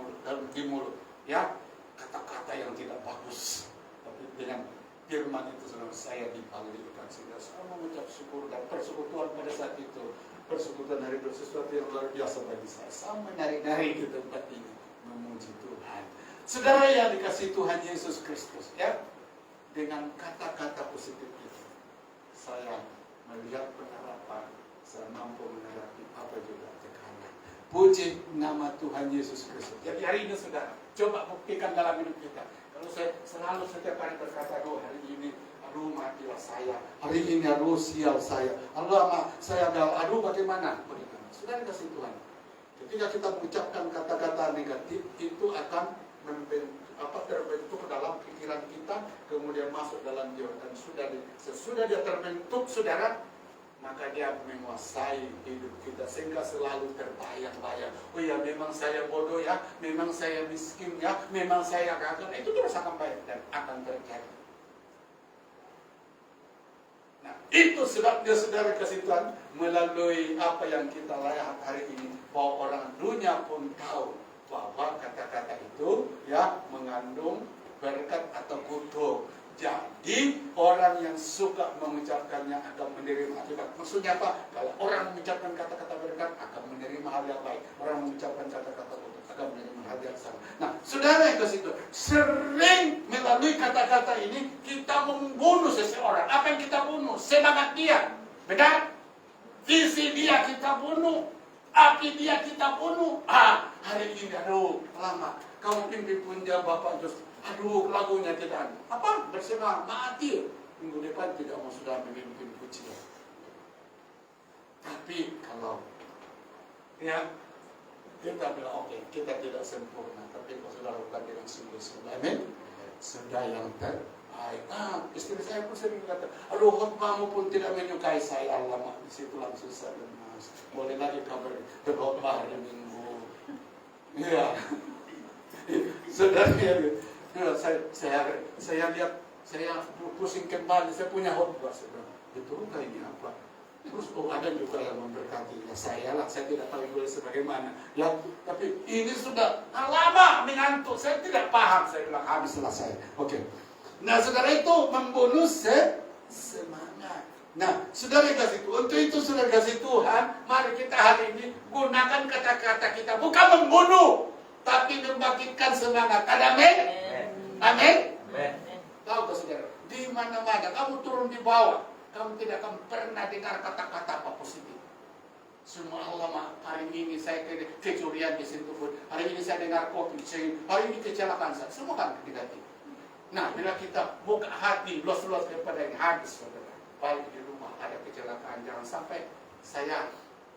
di mulut, ya, kata-kata yang tidak bagus. Tapi dengan firman itu saudara, saya dibalikan sehingga saya mengucap syukur dan bersyukur Tuhan pada saat itu. Bersyukur Tuhan hari sesuatu yang luar biasa bagi saya. Saya menari-nari di tempat ini memuji Tuhan. Saudara yang dikasih Tuhan Yesus Kristus, ya, dengan kata-kata positif itu, saya melihat pengharapan. Saya mampu menghadapi apa juga tekanan. Puji nama Tuhan Yesus Kristus. Jadi hari ini saudara, coba buktikan dalam hidup kita. Kalau saya selalu setiap hari berkata, aduh hari ini, aduh matilah saya, hari ini aduh sial saya, aduh saya aduh bagaimana? Sudah dikasih Tuhan. Ketika kita mengucapkan kata-kata negatif, itu akan terbentuk dalam pikiran kita, kemudian masuk dalam jiwa. Dan sesudah dia terbentuk, saudara, maka dia menguasai hidup kita sehingga selalu terbayang-bayang. Oh ya, memang saya bodoh ya, memang saya miskin ya, memang saya gagal. Itu terus akan baik dan akan terjadi. Nah, itu sebabnya saudara kasih Tuhan, melalui apa yang kita lihat hari ini, bahwa orang dunia pun tahu bahwa kata-kata itu ya mengandung berkat atau kutuk. Jadi orang yang suka mengucapkannya akan menerima akibat. Maksudnya apa? Kalau orang mengucapkan kata-kata berkat akan menerima hal yang baik. Orang mengucapkan kata-kata kutuk akan menerima hal yang sama. Nah, saudara yang ke situ, sering melalui kata-kata ini kita membunuh seseorang. Apa yang kita bunuh? Semangat dia. Benar? Visi dia kita bunuh. Api dia kita bunuh. Hari ini aduh lama. Kamu pimpin punya Bapak Jos. Aduh lagunya tidak. Apa? Bersemangat. Mati. Minggu depan tidak mau sudah memimpin pujian. Tapi kalau ya kita bilang oke, kita tidak sempurna. Tapi kalau sudah lakukan dengan sungguh-sungguh. Amin. Sudah yang terbaik. Istri saya pun sering kata, aduh khotbahmu pun tidak menyukai saya. Alamak, di situ langsung saya lemas. Boleh lagi kabar berkhotbah hari Minggu. Iya. Saudara ya, saya lihat, saya pusing kembali, saya punya khotbah. Betul kah ini apa? Terus ada juga yang memberkatinya. Saya tidak tahu boleh sebagaimana. Ya, tapi ini sudah lama mengantuk. Saya tidak paham. Saya bilang habislah saya. Oke. Nah, saudara itu membunuh semangat. Nah, saudara kasih Tuhan. Untuk itu saudara kasih Tuhan, mari kita hari ini gunakan kata-kata kita bukan membunuh, tapi membangkitkan semangat. Ada amin? Amin? Tahu ke saudara? Di mana-mana kamu turun di bawah, kamu tidak akan pernah dengar kata-kata apa positif. Semua Allah, hari ini saya kecurian di situ pun, hari ini saya dengar kopi, hari ini kecelakaan saya, semua kan negatif. Nah, bila kita buka hati, luas-luas kepada yang habis, saudara. Baik di rumah ada kecelakaan, jangan sampai saya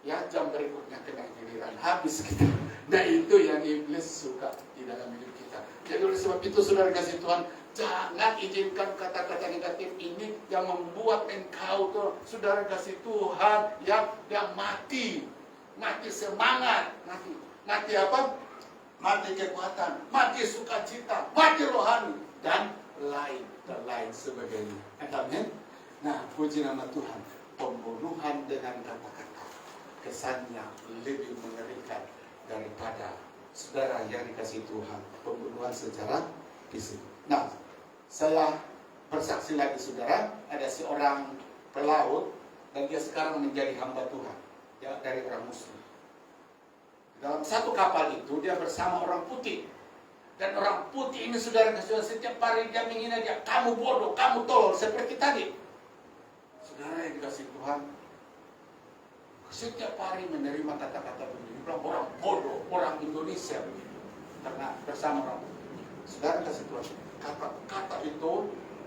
jam berikutnya kena giliran, habis kita. Nah, itu yang iblis suka di dalam hidup kita. Jadi oleh sebab itu saudara kasih Tuhan, jangan izinkan kata-kata negatif ini yang membuat engkau tuh, saudara kasih Tuhan, yang mati semangat, mati apa? Mati kekuatan, mati sukacita, mati rohani, dan lain sebagainya. Amin. Nah, puji nama Tuhan. Pembunuhan dengan kata-kata kesannya lebih mengerikan daripada saudara yang dikasih Tuhan, pembunuhan secara fisik. Nah, saya bersaksi lagi saudara, ada seorang pelaut dan dia sekarang menjadi hamba Tuhan, ya, dari orang Muslim. Dalam satu kapal itu dia bersama orang putih. Dan orang putih ini saudara kasih, setiap hari dia menghina dia, kamu bodoh, kamu tolol, seperti tadi. Saudara yang dikasih Tuhan, setiap hari menerima kata-kata begini, bilang orang bodoh, orang Indonesia begitu, karena bersama orang putih. Saudara kasih Tuhan, kata-kata itu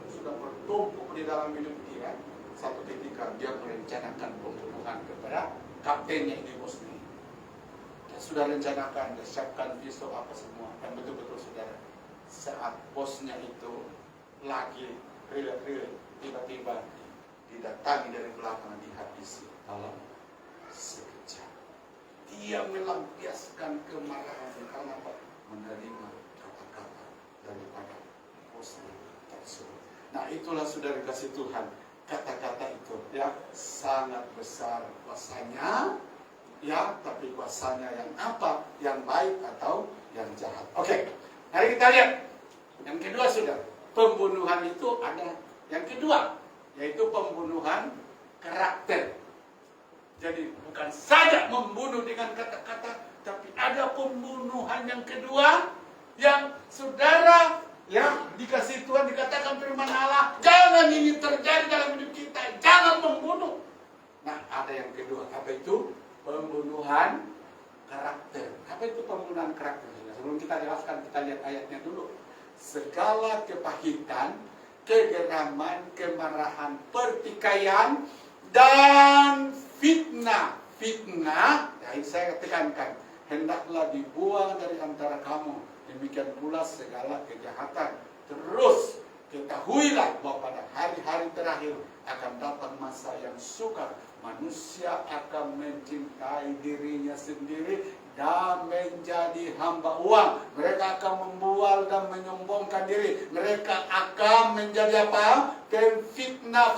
sudah bertumpuk di dalam hidup dia. Satu ketika dia merencanakan pembunuhan kepada kaptennya ini, bosnya. Sudah rencanakan, dia siapkan pisau apa semua, dan betul-betul saudara, saat bosnya itu lagi relate, tiba-tiba didatangi dari belakang, dihabisi dalam sekejap. Dia melampiaskan kemarahan karena apa? Menerima kata-kata daripada bosnya tersebut. Nah, itulah saudara kasih Tuhan, kata-kata itu ya sangat besar kuasanya. Ya, tapi kuasanya yang apa? Yang baik atau yang jahat. Oke, mari kita lihat. Yang kedua sudah, pembunuhan itu ada yang kedua, yaitu pembunuhan karakter. Jadi bukan saja membunuh dengan kata-kata, tapi ada pembunuhan yang kedua, yang saudara yang dikasih Tuhan, dikatakan firman Allah, jangan ini terjadi dalam hidup kita, jangan membunuh. Nah, ada yang kedua, apa itu? Pembunuhan karakter. Apa itu pembunuhan karakter? Sebelum kita jelaskan, kita lihat ayatnya dulu. segala kepahitan, kegeraman, kemarahan, pertikaian, dan fitnah. Fitnah, yang saya tekankan, hendaklah dibuang dari antara kamu. Demikian pula segala kejahatan. Terus ketahuilah bahwa pada hari-hari terakhir akan datang masa yang sukar. Manusia akan mencintai dirinya sendiri dan menjadi hamba uang. Mereka akan membual dan menyombongkan diri. Mereka akan menjadi apa? Pemfitnah.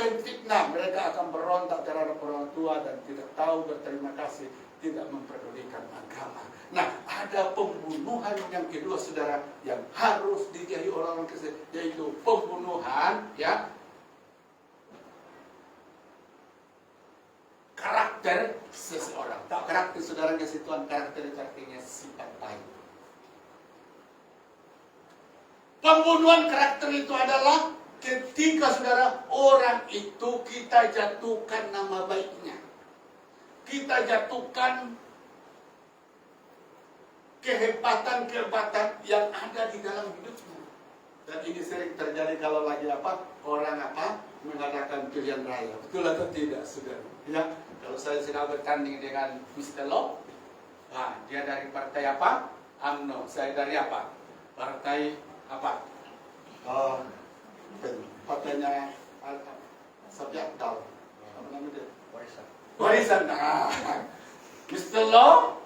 Mereka akan berontak terhadap orang tua dan tidak tahu berterima kasih, tidak memperdulikan agama. Nah, ada pembunuhan yang kedua, saudara, yang harus dijauhi orang-orang Kristen, yaitu pembunuhan, ya, karakter seseorang. Tak karakter saudara kasih Tuhan, karakter itu artinya sifat baik. Pembunuhan karakter itu adalah ketika saudara orang itu kita jatuhkan nama baiknya, kita jatuhkan kehebatan-kehebatan yang ada di dalam hidupnya. Dan ini sering terjadi kalau lagi orang mengadakan pilihan raya. Betul atau tidak, saudara? Ya, kalau saya sedang bertanding dengan Mr. Lo, dia dari partai apa? UMNO. Saya dari apa? Partai apa? Partainya Sabiakdal. Apa namanya? Warisan. Nah, Mr. Lo,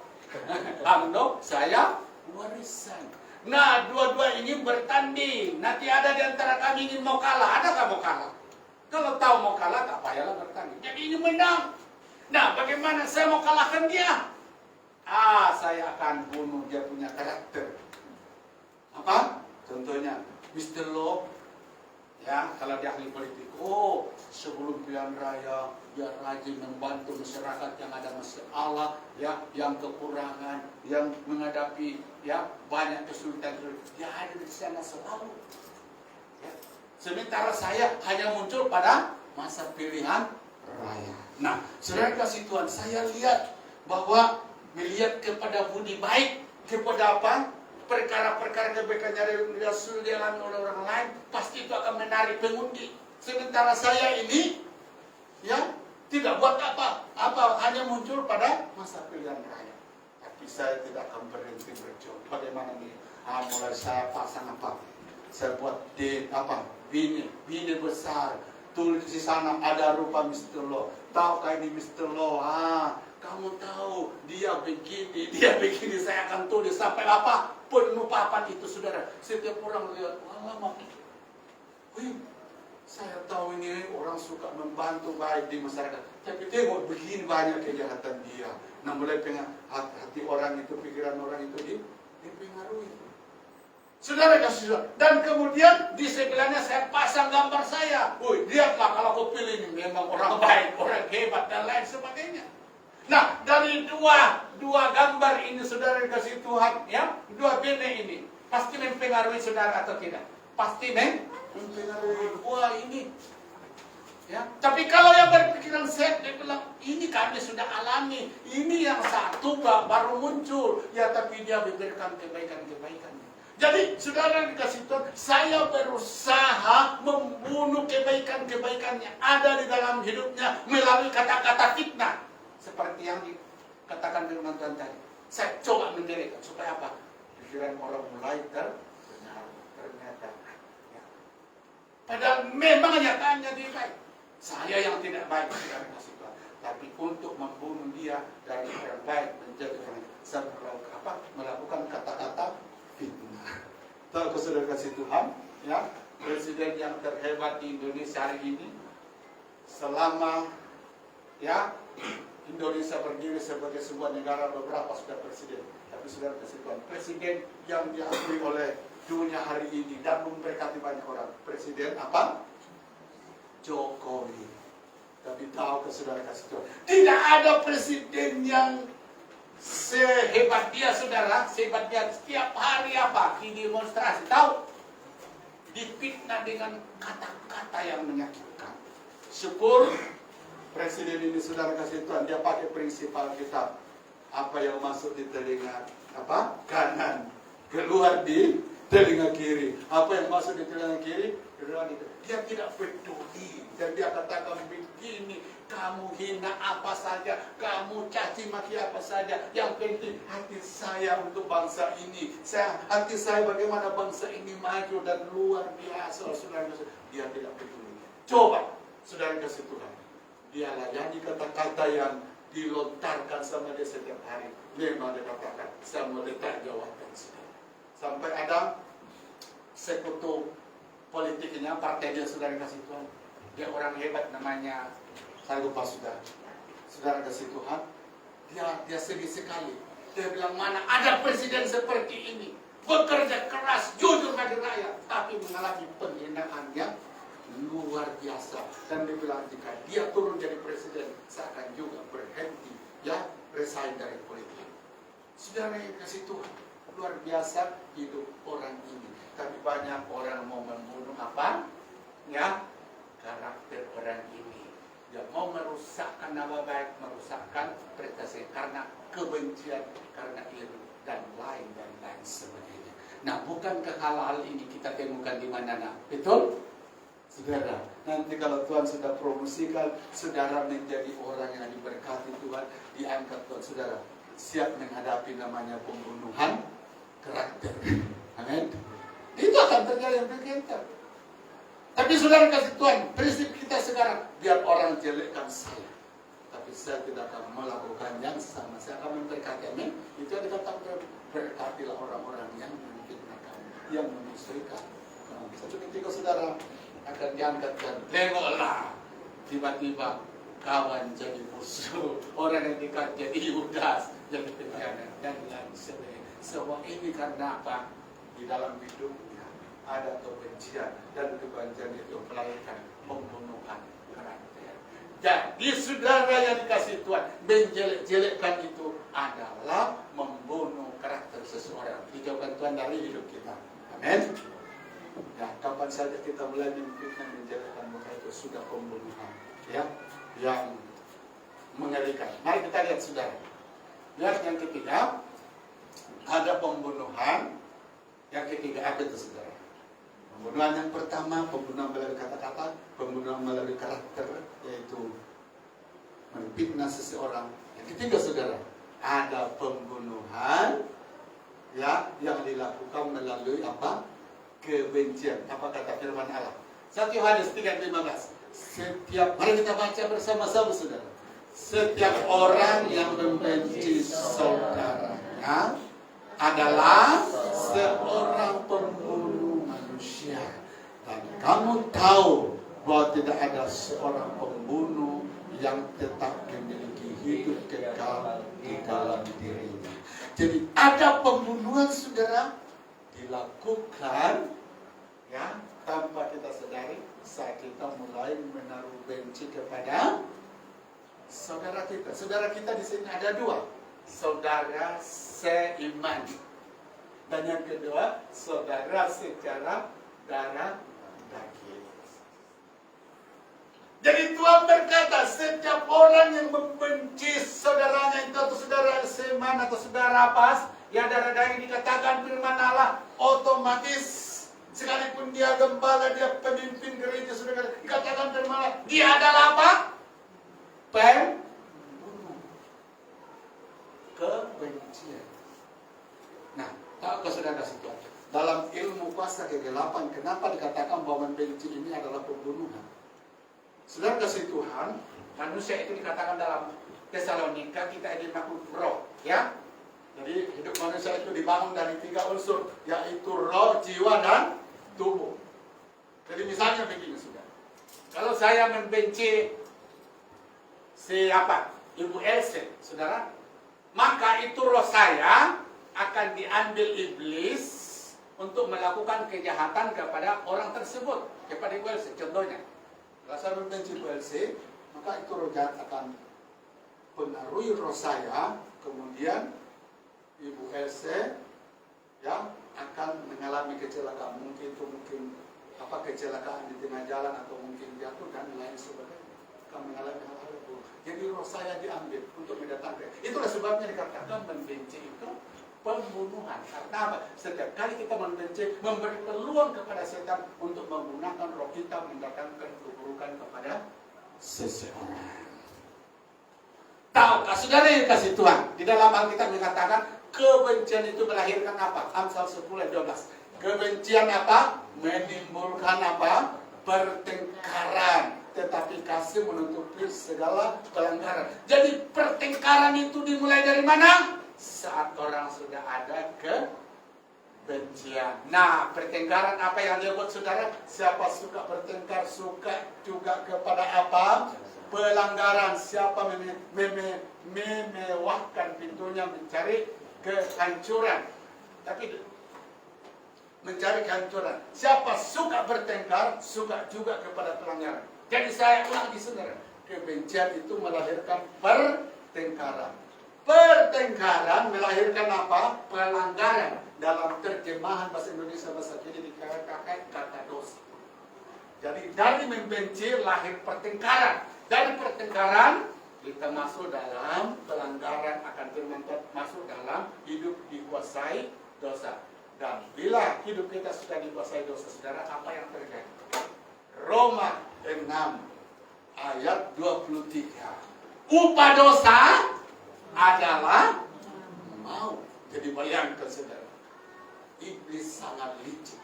UMNO, saya warisan. Nah, dua-dua ini bertanding. Nanti ada di antara kami ingin mau kalah. Adakah mau kalah? Kalau tahu mau kalah, tak payahlah bertanding. Jadi ini menang. Nah, bagaimana saya mau kalahkan dia? Saya akan bunuh dia punya karakter. Apa? Contohnya, Mr. Lo, ya, kalau dia ahli politik. Sebelum pilihan raya, dia rajin membantu masyarakat yang ada masalah, ya, yang kekurangan, yang menghadapi, ya, banyak kesulitan. Dia ada di sana selalu. Ya. Sementara saya hanya muncul pada masa pilihan raya. Nah, saudara kasih Tuhan, saya lihat bahwa melihat kepada budi baik, kepada apa? Perkara-perkara kebaikan yang dialami oleh orang lain, pasti itu akan menarik pengundi. Sementara saya ini, ya, tidak buat apa, hanya muncul pada masa pilihan raya. Tapi saya tidak akan berhenti berjuang. Bagaimana nih? Mulai saya pasang apa? Saya buat bini besar. Tulis di sana ada rupa Mr. Lo. Tahukah ini Mr. Lo? Kamu tahu dia begini. Saya akan tulis sampai apa? Penuh papan itu, saudara. Setiap orang lihat, saya tahu ini orang suka membantu baik di masyarakat. Tapi tengok begini banyak kejahatan dia. Nah, mulai hati orang itu, pikiran orang itu dipengaruhi. Saudara kasih saudara. Dan kemudian di sebelahnya saya pasang gambar saya. Lihatlah kalau kau pilih ini memang orang baik, orang hebat dan lain sebagainya. Nah, dari dua gambar ini saudara kasih Tuhan, ya, dua bene ini pasti mempengaruhi saudara atau tidak? Pasti mempengaruhi. Ini, ya. Tapi kalau yang berpikiran sehat, dia bilang ini kami sudah alami, ini yang satu baru muncul, ya, tapi dia memberikan kebaikan-kebaikan. Jadi, saudara dikasih Tuhan, saya berusaha membunuh kebaikan-kebaikan yang ada di dalam hidupnya melalui kata-kata fitnah. Seperti yang dikatakan firman Tuhan tadi. Saya coba mendirikan supaya apa? Pikiran orang mulai terbenar, ternyata. Ya. Padahal memang nyatanya dia baik. Saya yang tidak baik, saudara dikasih Tuhan. Tapi untuk membunuh dia dari orang baik menjadi orang, saya melakukan kata-kata fitnah. Tahu saudara kasih Tuhan, ya, presiden yang terhebat di Indonesia hari ini, selama, ya, Indonesia berdiri sebagai sebuah negara, beberapa sudah presiden. Tapi saudara kasih Tuhan, presiden yang diakui oleh dunia hari ini dan memberkati banyak orang, presiden apa? Jokowi. Tapi tahu saudara kasih Tuhan, tidak ada presiden yang sehebat dia, saudara, sehebat dia. Setiap hari di demonstrasi, tahu, difitnah dengan kata-kata yang menyakitkan. Syukur presiden ini, saudara kasih Tuhan, dia pakai prinsip Alkitab. Apa yang masuk di telinga kanan, keluar di telinga kiri. Apa yang masuk di telinga kiri? Dia tidak peduli. Dan dia katakan begini, kamu hina apa saja, kamu caci maki apa saja, yang penting hati saya untuk bangsa ini. Hati saya bagaimana bangsa ini maju dan luar biasa. Saudara, dia tidak peduli. Coba saudara kasih Tuhan, dia layani kata-kata yang dilontarkan sama dia setiap hari. Memang dia katakan, saya mau letak jawatan saudara. Sampai ada sekutu politiknya, partai dia saudara kasih Tuhan. Dia orang hebat namanya, saya lupa sudah. Saudara kasih Tuhan, dia sedih sekali. Dia bilang, mana ada presiden seperti ini, bekerja keras, jujur bagi rakyat, tapi mengalami penghinaan yang luar biasa. Dan dia bilang, jika dia turun jadi presiden, saya akan juga berhenti, ya, resign dari politik. Saudara yang kasih Tuhan, luar biasa hidup orang ini. Tapi banyak orang mau membunuh apa? Ya, karakter orang ini. Dia mau merusakkan nama baik, merusakkan prestasi karena kebencian, karena iri dan lain sebagainya. Nah, bukankah hal-hal ini kita temukan di mana? Betul? Saudara, nanti kalau Tuhan sudah promosikan, saudara menjadi orang yang diberkati Tuhan, diangkat Tuhan, saudara siap menghadapi namanya pembunuhan karakter. Amin. Itu akan terjadi yang kita. Tapi saudara kasih Tuhan, prinsip kita sekarang, biar orang jelekkan saya, tapi saya tidak akan melakukan yang sama. Saya akan memberkati. Amin. Itu yang dikatakan, berkatilah orang-orang yang memfitnah kamu, yang memusuhikan. Satu ketika saudara akan diangkatkan, tengoklah, tiba-tiba kawan jadi musuh, orang yang dekat jadi Yudas, jadi pengkhianat, dan lain sebagainya. Semua ini karena apa? Di dalam hidupnya ada kebencian, dan kebencian itu melahirkan pembunuhan karakter. Jadi saudara yang dikasih Tuhan, menjelek-jelekkan itu adalah membunuh karakter seseorang. Dijauhkan Tuhan dari hidup kita. Amin. Ya, kapan saja kita mulai memfitnah, menjelekkan, maka itu sudah pembunuhan, ya, yang mengerikan. Mari kita lihat saudara. Lihat yang ketiga, ada pembunuhan. Yang ketiga apa itu saudara? Pembunuhan yang pertama, pembunuhan melalui kata-kata, pembunuhan melalui karakter, yaitu memfitnah seseorang. Yang ketiga saudara, ada pembunuhan, ya, yang dilakukan melalui apa? Kebencian. Apa kata firman Allah? 1 Yohanes 3:15. Mari kita baca bersama-sama saudara. Setiap orang yang membenci saudaranya adalah seorang pembunuh manusia. Dan kamu tahu bahwa tidak ada seorang pembunuh yang tetap memiliki hidup kekal di dalam dirinya. Jadi ada pembunuhan saudara dilakukan, ya, tanpa kita sadari saat kita mulai menaruh benci kepada saudara kita. Saudara kita di sini ada dua, saudara seiman, dan yang kedua saudara secara darah daging. Jadi Tuhan berkata, setiap orang yang membenci saudaranya itu, atau saudara seiman atau saudara pas, ya darah daging, dikatakan firman Allah, otomatis sekalipun dia gembala, dia pemimpin gereja, saudara, dikatakan firman Allah, dia adalah apa? Pembunuh. Kebencian. Nah, tahukah saudara sekalian, dalam ilmu kuasa kegelapan, kenapa dikatakan bahwa membenci ini adalah pembunuhan? Saudara kasih Tuhan, manusia itu dikatakan dalam Tesalonika, kita ini makhluk roh, ya. Jadi hidup manusia itu dibangun dari 3 unsur, yaitu roh, jiwa, dan tubuh. Jadi misalnya begini saudara, kalau saya membenci siapa? Ibu Else, saudara, maka itu roh saya akan diambil iblis untuk melakukan kejahatan kepada orang tersebut, kepada Ibu Else. Contohnya, kalau saya membenci Ibu Else, maka itu roh jahat akan pengaruhi roh saya, kemudian Ibu Else, ya, akan mengalami kecelakaan. Mungkin apa, kecelakaan di tengah jalan, atau mungkin jatuh dan lain sebagainya. Akan mengalami hal-hal itu. Jadi roh saya diambil untuk mendatangkan. Itulah sebabnya dikatakan membenci itu pembunuhan. Karena apa? Setiap kali kita membenci, memberi peluang kepada setan untuk menggunakan roh kita mendatangkan keburukan kepada seseorang. Tahukah saudara yang kasih Tuhan? Di dalam Alkitab mengatakan kebencian itu melahirkan apa? Amsal 10:12. Kebencian apa? Menimbulkan apa? Pertengkaran. Tetapi kasih menutupi segala pelanggaran. Jadi pertengkaran itu dimulai dari mana? Saat orang sudah ada kebencian. Nah, pertengkaran apa yang dia buat saudara? Siapa suka bertengkar, suka juga kepada apa? Pelanggaran. Siapa memewahkan pintunya mencari kehancuran. Tapi mencari kehancuran. Siapa suka bertengkar, suka juga kepada pelanggaran. Jadi saya ulang di saudara, kebencian itu melahirkan pertengkaran. Pertengkaran melahirkan apa? Pelanggaran. Dalam terjemahan bahasa Indonesia bahasa kini dikatakan kata dosa. Jadi dari membenci lahir pertengkaran. Dari pertengkaran kita masuk dalam pelanggaran akan firman Tuhan, masuk dalam hidup dikuasai dosa. Dan bila hidup kita sudah dikuasai dosa, saudara, apa yang terjadi? Roma 6 ayat 23. Upah dosa adalah maut. Jadi bayangkan saudara, iblis sangat licik.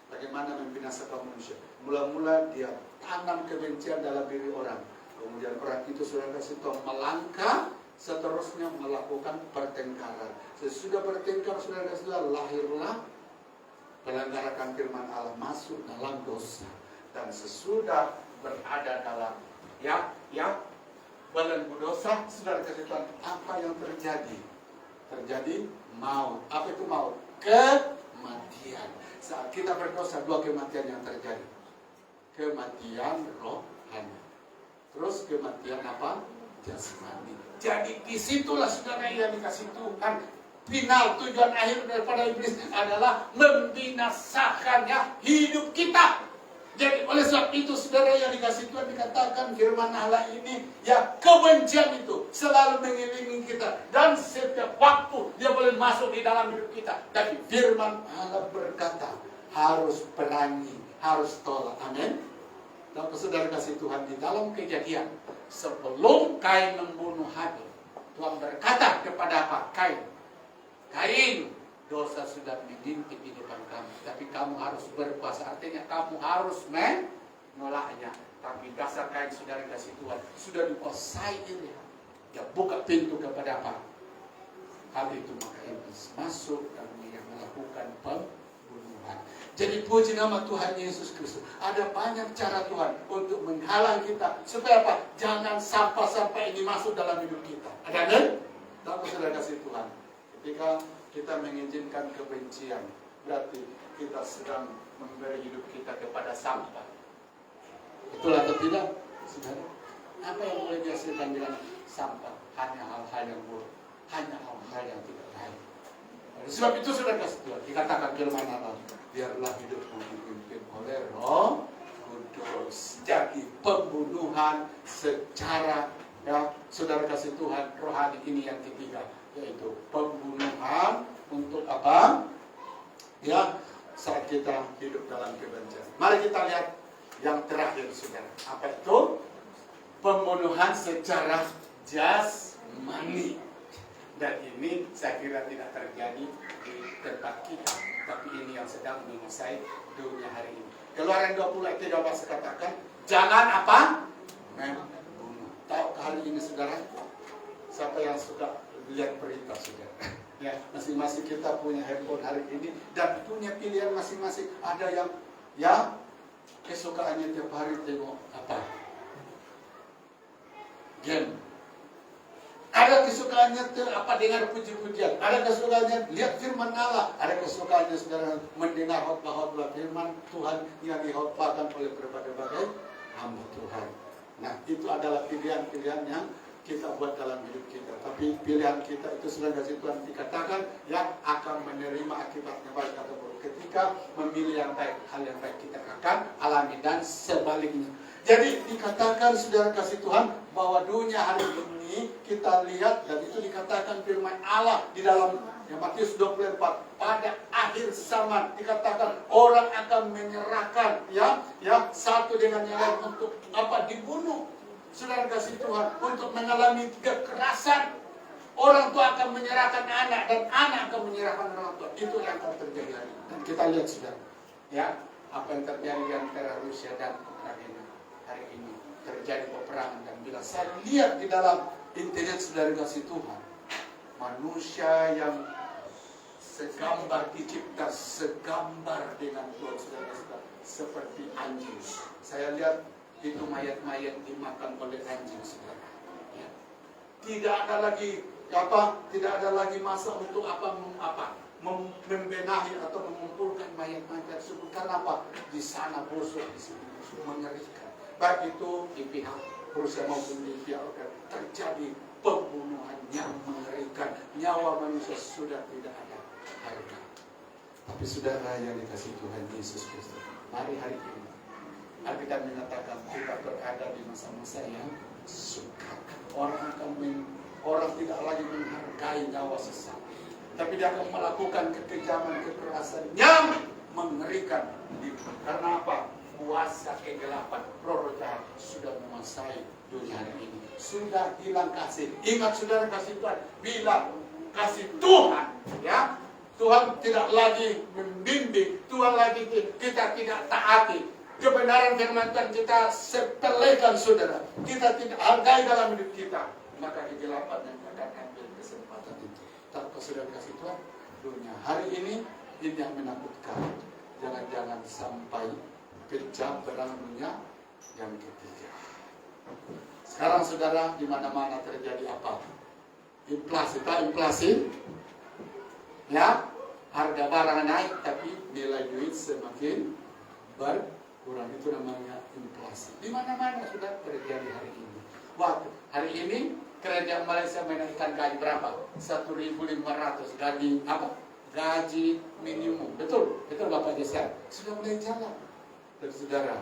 Bagaimana membinasakan manusia? Mula-mula dia tanam kebencian dalam diri orang. Kemudian orang itu sudah kasih tahu melangkah, seterusnya melakukan pertengkaran. Sesudah bertengkar sudah lahirlah pelanggaran firman Allah, masuk dalam dosa. Dan sesudah berada dalam belenggu dosa, saudara kasih Tuhan, apa yang terjadi? Terjadi maut. Apa itu maut? Kematian. Saat kita berdosa, dua kematian yang terjadi. Kematian rohani. Terus kematian apa? Jasmani. Jadi disitulah saudara yang dikasih Tuhan. Final tujuan akhir daripada iblis adalah membinasakannya hidup kita. Jadi oleh sebab itu saudara yang dikasih Tuhan, dikatakan firman Allah ini, ya, kebencian itu selalu mengelilingi kita. Dan setiap waktu dia boleh masuk di dalam hidup kita. Tapi firman Allah berkata, harus berani, harus tolak. Amin. Dan saudara kasih Tuhan, di dalam Kejadian, sebelum Kain membunuh Habil, Tuhan berkata kepada apa? Kain, dosa sudah dibintik di depan kamu, tapi kamu harus berpuasa. Artinya kamu harus menolaknya. Tapi dasar Kain, saudara kasih Tuhan, sudah dikuasai ini. Ya, buka pintu kepada apa? Hal itu maka iblis masuk dan dia melakukan pembunuhan. Jadi puji nama Tuhan Yesus Kristus. Ada banyak cara Tuhan untuk menghalang kita. Supaya apa? Jangan sampai ini masuk dalam hidup kita. Ada kan? Tapi saudara kasih Tuhan, ketika kita mengizinkan kebencian, berarti kita sedang memberi hidup kita kepada sampah. Betul atau tidak? Saudara, apa yang boleh dihasilkan dengan sampah? Hanya hal-hal yang buruk, hanya hal-hal yang tidak baik. Sebab itu saudara kasih Tuhan, dikatakan firman Allah, biarlah hidupmu dipimpin oleh Roh Kudus. Jadi pembunuhan secara, ya, saudara kasih Tuhan, rohani ini yang ketiga, yaitu pembunuhan untuk apa? Ya, saat kita hidup dalam kebencian. Mari kita lihat yang terakhir, saudara. Apa itu? Pembunuhan secara jasmani. Dan ini saya kira tidak terjadi di tempat kita, tapi ini yang sedang menguasai dunia hari ini. Keluaran 20:13 katakan, jangan apa? Membunuh. Tahu hari ini saudara? Siapa yang suka lihat berita saudara? Ya, masing-masing kita punya handphone hari ini dan punya pilihan masing-masing. Ada yang ya kesukaannya tiap hari tengok apa? Game. Ada kesukaannya dengar puji-pujian. Ada kesukaannya lihat firman Allah. Ada kesukaannya saudara mendengar khotbah-khotbah firman Tuhan yang dikhotbahkan oleh berbagai-bagai hamba Tuhan. Nah, itu adalah pilihan-pilihan yang kita buat dalam hidup kita. Tapi pilihan kita itu sudah dari Tuhan dikatakan yang akan menerima akibatnya baik atau buruk. Ketika memilih yang baik, hal yang baik kita akan alami dan sebaliknya. Jadi dikatakan saudara kasih Tuhan bahwa dunia hari ini kita lihat, dan itu dikatakan firman Allah di dalam Yang Matius 24, pada akhir zaman dikatakan orang akan menyerahkan satu dengan yang lain untuk apa? Dibunuh. Saudara kasih Tuhan, untuk mengalami kekerasan. Orang tua akan menyerahkan anak dan anak akan menyerahkan orang tua. Itu yang akan terjadi hari ini. Dan kita lihat saudara, ya, apa yang terjadi di antara Rusia dan Ukraina hari ini. Terjadi peperangan, dan bila saya lihat di dalam internet saudara kasih Tuhan, manusia yang segambar dicipta, segambar dengan Tuhan saudara, seperti anjing. Saya lihat itu mayat-mayat dimakan oleh anjing saudara. Ya. Tidak ada lagi masa untuk membenahi atau mengumpulkan mayat-mayat tersebut. Karena apa? Di sana busuk, di sini busuk, mengerikan. Baik itu di pihak Rusia maupun di pihak Ukraina, terjadi pembunuhan yang mengerikan. Nyawa manusia sudah tidak ada harga. Tapi saudara yang dikasihi Tuhan Yesus Kristus, mari hari ini Alkitab menyatakan kita berada di masa-masa yang sukar. Orang tidak lagi menghargai nyawa sesama, tapi dia akan melakukan kekejaman, kekerasan yang mengerikan. Karena apa? Kuasa kegelapan, roh jahat sudah menguasai dunia hari ini. Sudah hilang kasih. Ingat saudara kasih Tuhan, bila kasih Tuhan, ya, Tuhan tidak lagi membimbing, Tuhan lagi kita tidak taati. Kebenaran firman Tuhan kita sepelekan saudara, kita tidak hargai dalam hidup kita, maka kegelapan yang akan ambil kesempatan itu. Tanpa saudara kasih Tuhan, dunia hari ini yang menakutkan. Jangan-jangan sampai pecah perang dunia yang ketiga. Sekarang saudara, di mana-mana terjadi apa? Inflasi. Ya, harga barang naik, tapi nilai duit semakin berkurang. Itu namanya inflasi. Di mana-mana sudah terjadi hari ini. Waktu hari ini kerajaan Malaysia menaikkan gaji berapa? 1.500 gaji apa? Gaji minimum. Betul Bapak Desa. Sudah mulai jalan. Dan saudara,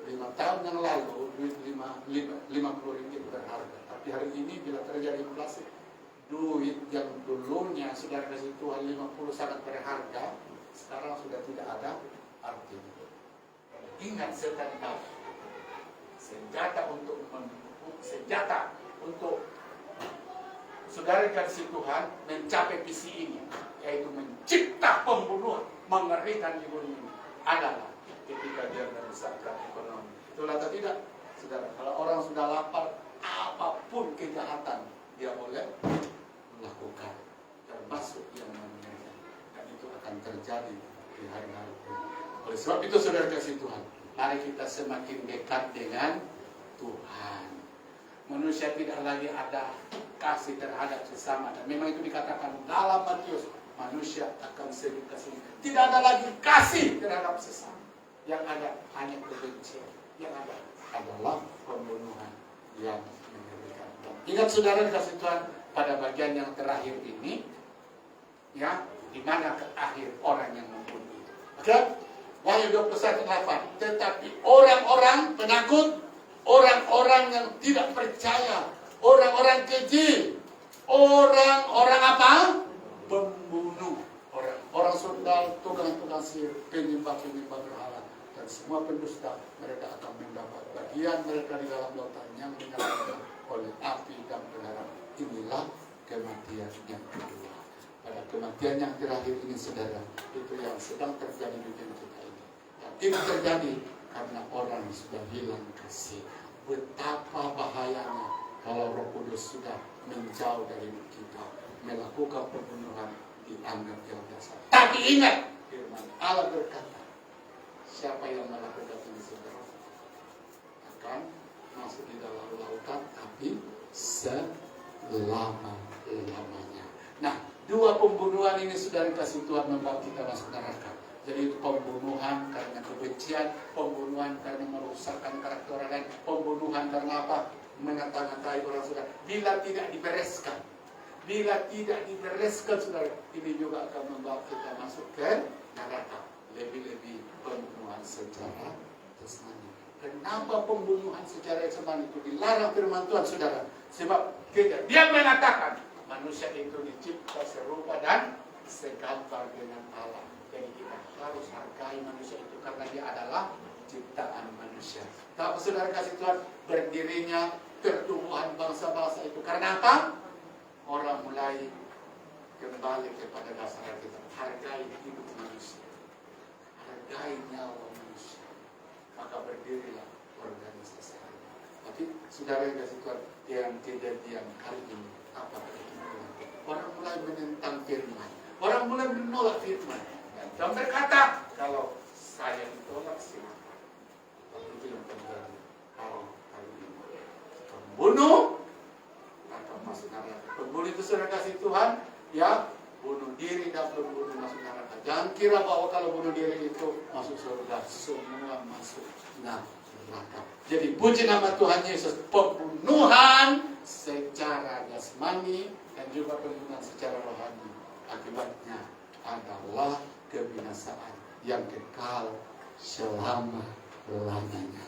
5 tahun yang lalu duit 50 ringgit berharga. Tapi hari ini bila terjadi inflasi, duit yang dulunya saudara kasih Tuhan 50 sangat berharga, sekarang sudah tidak ada artinya. Ingat setan tahu senjata untuk saudara kasih Tuhan mencapai visi ini, yaitu mencipta pembunuhan mengerikan di bumi ini, adalah ketika dia merusakkan ekonomi. Itulah atau tidak, saudara? Kalau orang sudah lapar, apapun kejahatan dia boleh melakukan, termasuk yang menganiaya. Dan itu akan terjadi di hari-hari ini. Oleh sebab itu, saudara kasih Tuhan, mari kita semakin dekat dengan Tuhan. Manusia tidak lagi ada kasih terhadap sesama. Dan memang itu dikatakan dalam Matius, manusia akan sedikit kasih. Tidak ada lagi kasih terhadap sesama. Yang ada hanya kebencian. Yang ada adalah pembunuhan yang mengerikan. Ingat saudara kasih Tuhan, pada bagian yang terakhir ini, ya, di mana ke akhir orang yang membunuh itu. Oke? Wahyu 21:8. Tetapi orang-orang penakut, orang-orang yang tidak percaya, orang-orang keji, orang-orang apa? Pembunuh, orang sundal, tukang-tukang sihir, penyembah-penyembah berhala, dan semua pendusta, mereka akan mendapat bagian mereka di dalam lautan yang dinyalakan oleh api dan belerang. Inilah kematian yang kedua. Pada kematian yang terakhir ini, saudara, itu yang sedang terjadi di dunia kita ini. Dan ini terjadi karena orang sudah hilang kasih. Betapa bahayanya kalau Roh Kudus sudah menjauh dari kita, melakukan pembunuhan dianggap yang biasa. Tapi ingat, firman Allah berkata, siapa yang melakukan ini, saudara, akan masuk di dalam lautan api selama-lamanya. Nah, dua pembunuhan ini sudah dikasih Tuhan membawa kita masuk neraka. Jadi itu pembunuhan karena kebencian, pembunuhan karena merusakkan karakter orang lain, pembunuhan karena apa? Mengata-ngatai orang saudara. Bila tidak dibereskan, saudara, ini juga akan membawa kita masuk ke neraka. Lebih-lebih pembunuhan secara jasmani. Kenapa pembunuhan secara jasmani itu dilarang firman Tuhan, saudara? Sebab dia mengatakan manusia itu dicipta serupa dan segambar dengan Allah. Jadi kita harus hargai manusia itu karena dia adalah ciptaan manusia. Tahu saudara kasih Tuhan, berdirinya pertumbuhan bangsa-bangsa itu karena apa? Orang mulai kembali kepada dasar kita. Hargai hidup manusia, hargai nyawa manusia, maka berdirilah organisasi. Tapi saudara yang kasih Tuhan, yang kejadian hari ini apa itu? Orang mulai menentang firman, orang mulai menolak firman dan berkata, kalau saya ditolak sih, itu yang terjadi. Kalau kali ini pembunuh akan masuk neraka. Pembunuh itu saudara kasih Tuhan, ya bunuh diri dan bunuh masuk neraka. Jangan kira bahwa kalau bunuh diri itu masuk surga, semua masuk neraka. Jadi puji nama Tuhan Yesus, pembunuhan secara jasmani dan juga pembunuhan secara rohani akibatnya adalah kebinasaan yang kekal selama-lamanya.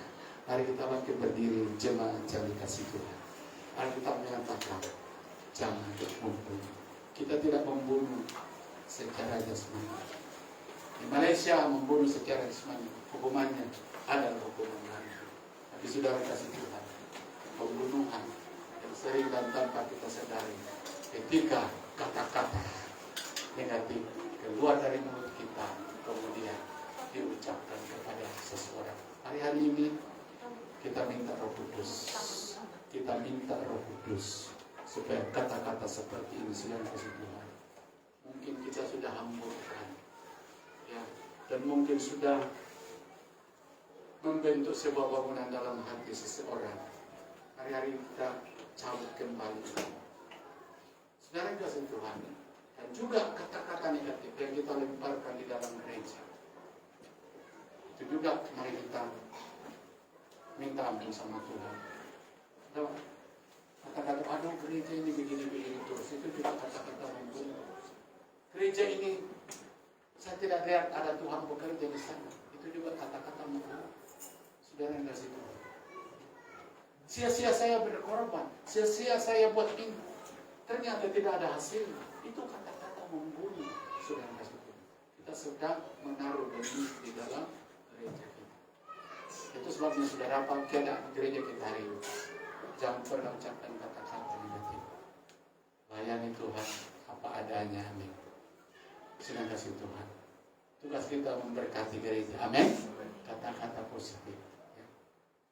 Mari kita bangkit berdiri, jemaat yang dikasih Tuhan. Mari kita menyatakan jangan membunuh. Kita tidak membunuh secara jasmani. Di Malaysia membunuh secara jasmani, hukumannya adalah hukuman mati. Tapi saudara kasih Tuhan, pembunuhan yang sering dan tanpa kita sadari, ketika kata-kata negatif keluar dari mulut kita, kemudian diucapkan kepada seseorang. Hari-hari ini kita minta Roh Kudus, kita minta Roh Kudus supaya kata-kata seperti ini sedang kasih Tuhan. Mungkin kita sudah hamburkan, ya, dan mungkin sudah membentuk sebuah bangunan dalam hati seseorang. Hari-hari kita cabut kembali. Saudara kasih Tuhan, dan juga kata-kata negatif yang kita lemparkan di dalam gereja. Itu juga mari kita minta ampun sama Tuhan. Kata-kata, aduh gereja ini begini-begini terus, itu juga kata-kata membunuh. Gereja ini, saya tidak lihat ada Tuhan bekerja di sana. Itu juga kata-kata membunuh. Saudara yang kasih Tuhan. Sia-sia saya berkorban, sia-sia saya buat ini. Ternyata tidak ada hasilnya. Itu kata-kata membunuh. Saudara yang kasih Tuhan. Kita sedang menaruh benih di dalam gereja kita. Itu sebabnya saudara pakai gereja kita hari ini. Jangan pernah ucapkan kata-kata negatif. Layani Tuhan apa adanya. Amin. Silakan kasih Tuhan. Tugas kita memberkati gereja. Amin. Kata-kata positif. Ya.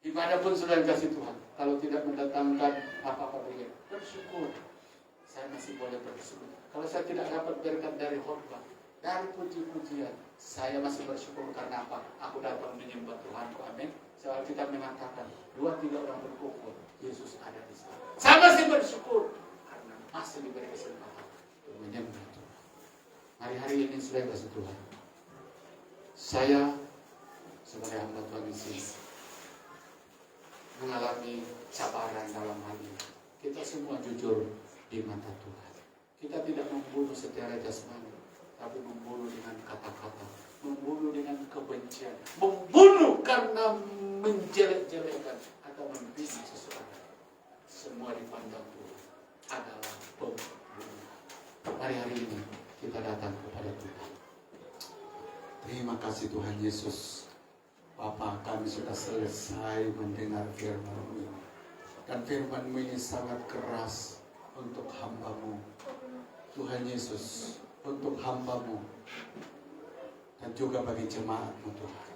Ibadah pun sudah kasih Tuhan. Kalau tidak mendatangkan apa-apa bagi bersyukur. Saya masih boleh bersyukur. Kalau saya tidak dapat berkat dari khotbah, dari puji-pujian, saya masih bersyukur karena apa? Aku dapat menyembah Tuhanku. Amin. Soal kita mengatakan 2-3 orang berkumpul, Yesus ada di sana. Saya masih bersyukur karena masih diberi kesempatan untuk menyembah Tuhan. Hari-hari ini sudah kasih Tuhan. Saya sebagai hamba Tuhan di sini mengalami cabaran dalam hal ini. Kita semua jujur di mata Tuhan. Kita tidak membunuh secara jasmani, tapi membunuh dengan kata-kata, membunuh dengan kebencian, membunuh karena menjelek-jelekan atau membina seseorang. Semua dipandang Tuhan adalah pembunuh. Hari-hari ini kita datang kepada Tuhan. Terima kasih Tuhan Yesus. Bapa, kami sudah selesai mendengar firman-Mu ini. Dan firman-Mu ini sangat keras untuk hamba-Mu. Tuhan Yesus, untuk hamba-Mu. Dan juga bagi jemaat-Mu Tuhan.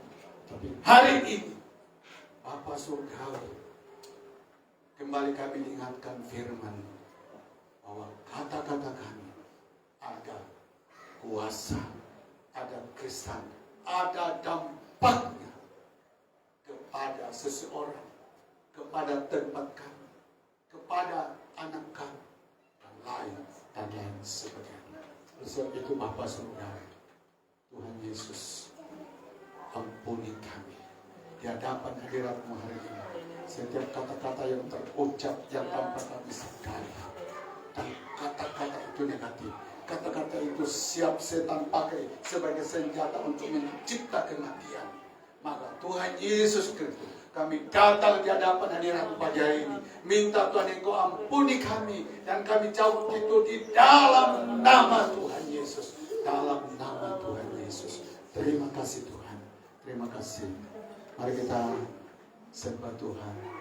Tapi hari ini, Bapa Surgawi, kembali kami diingatkan firman bahwa kata-kata kami ada kuasa, ada kesan, ada dampaknya kepada seseorang, kepada tempat kami, kepada anak kami, dan lain sebagainya. Sebab itu Bapa Surgawi, Tuhan Yesus, ampuni kami di hadapan hadirat-Mu hari ini. Setiap kata-kata yang terucap yang tanpa kami sadari, dan kata-kata itu negatif, kata-kata itu siap setan pakai sebagai senjata untuk mencipta kematian. Maka Tuhan Yesus Kristus, kami datang di hadapan hadirat-Mu pagi hari ini Minta Tuhan Engkau ampuni kami dan kami jauh itu di dalam nama Tuhan Yesus. Dalam nama Tuhan Yesus. Terima kasih Tuhan. Terima kasih. Mari kita sembah Tuhan.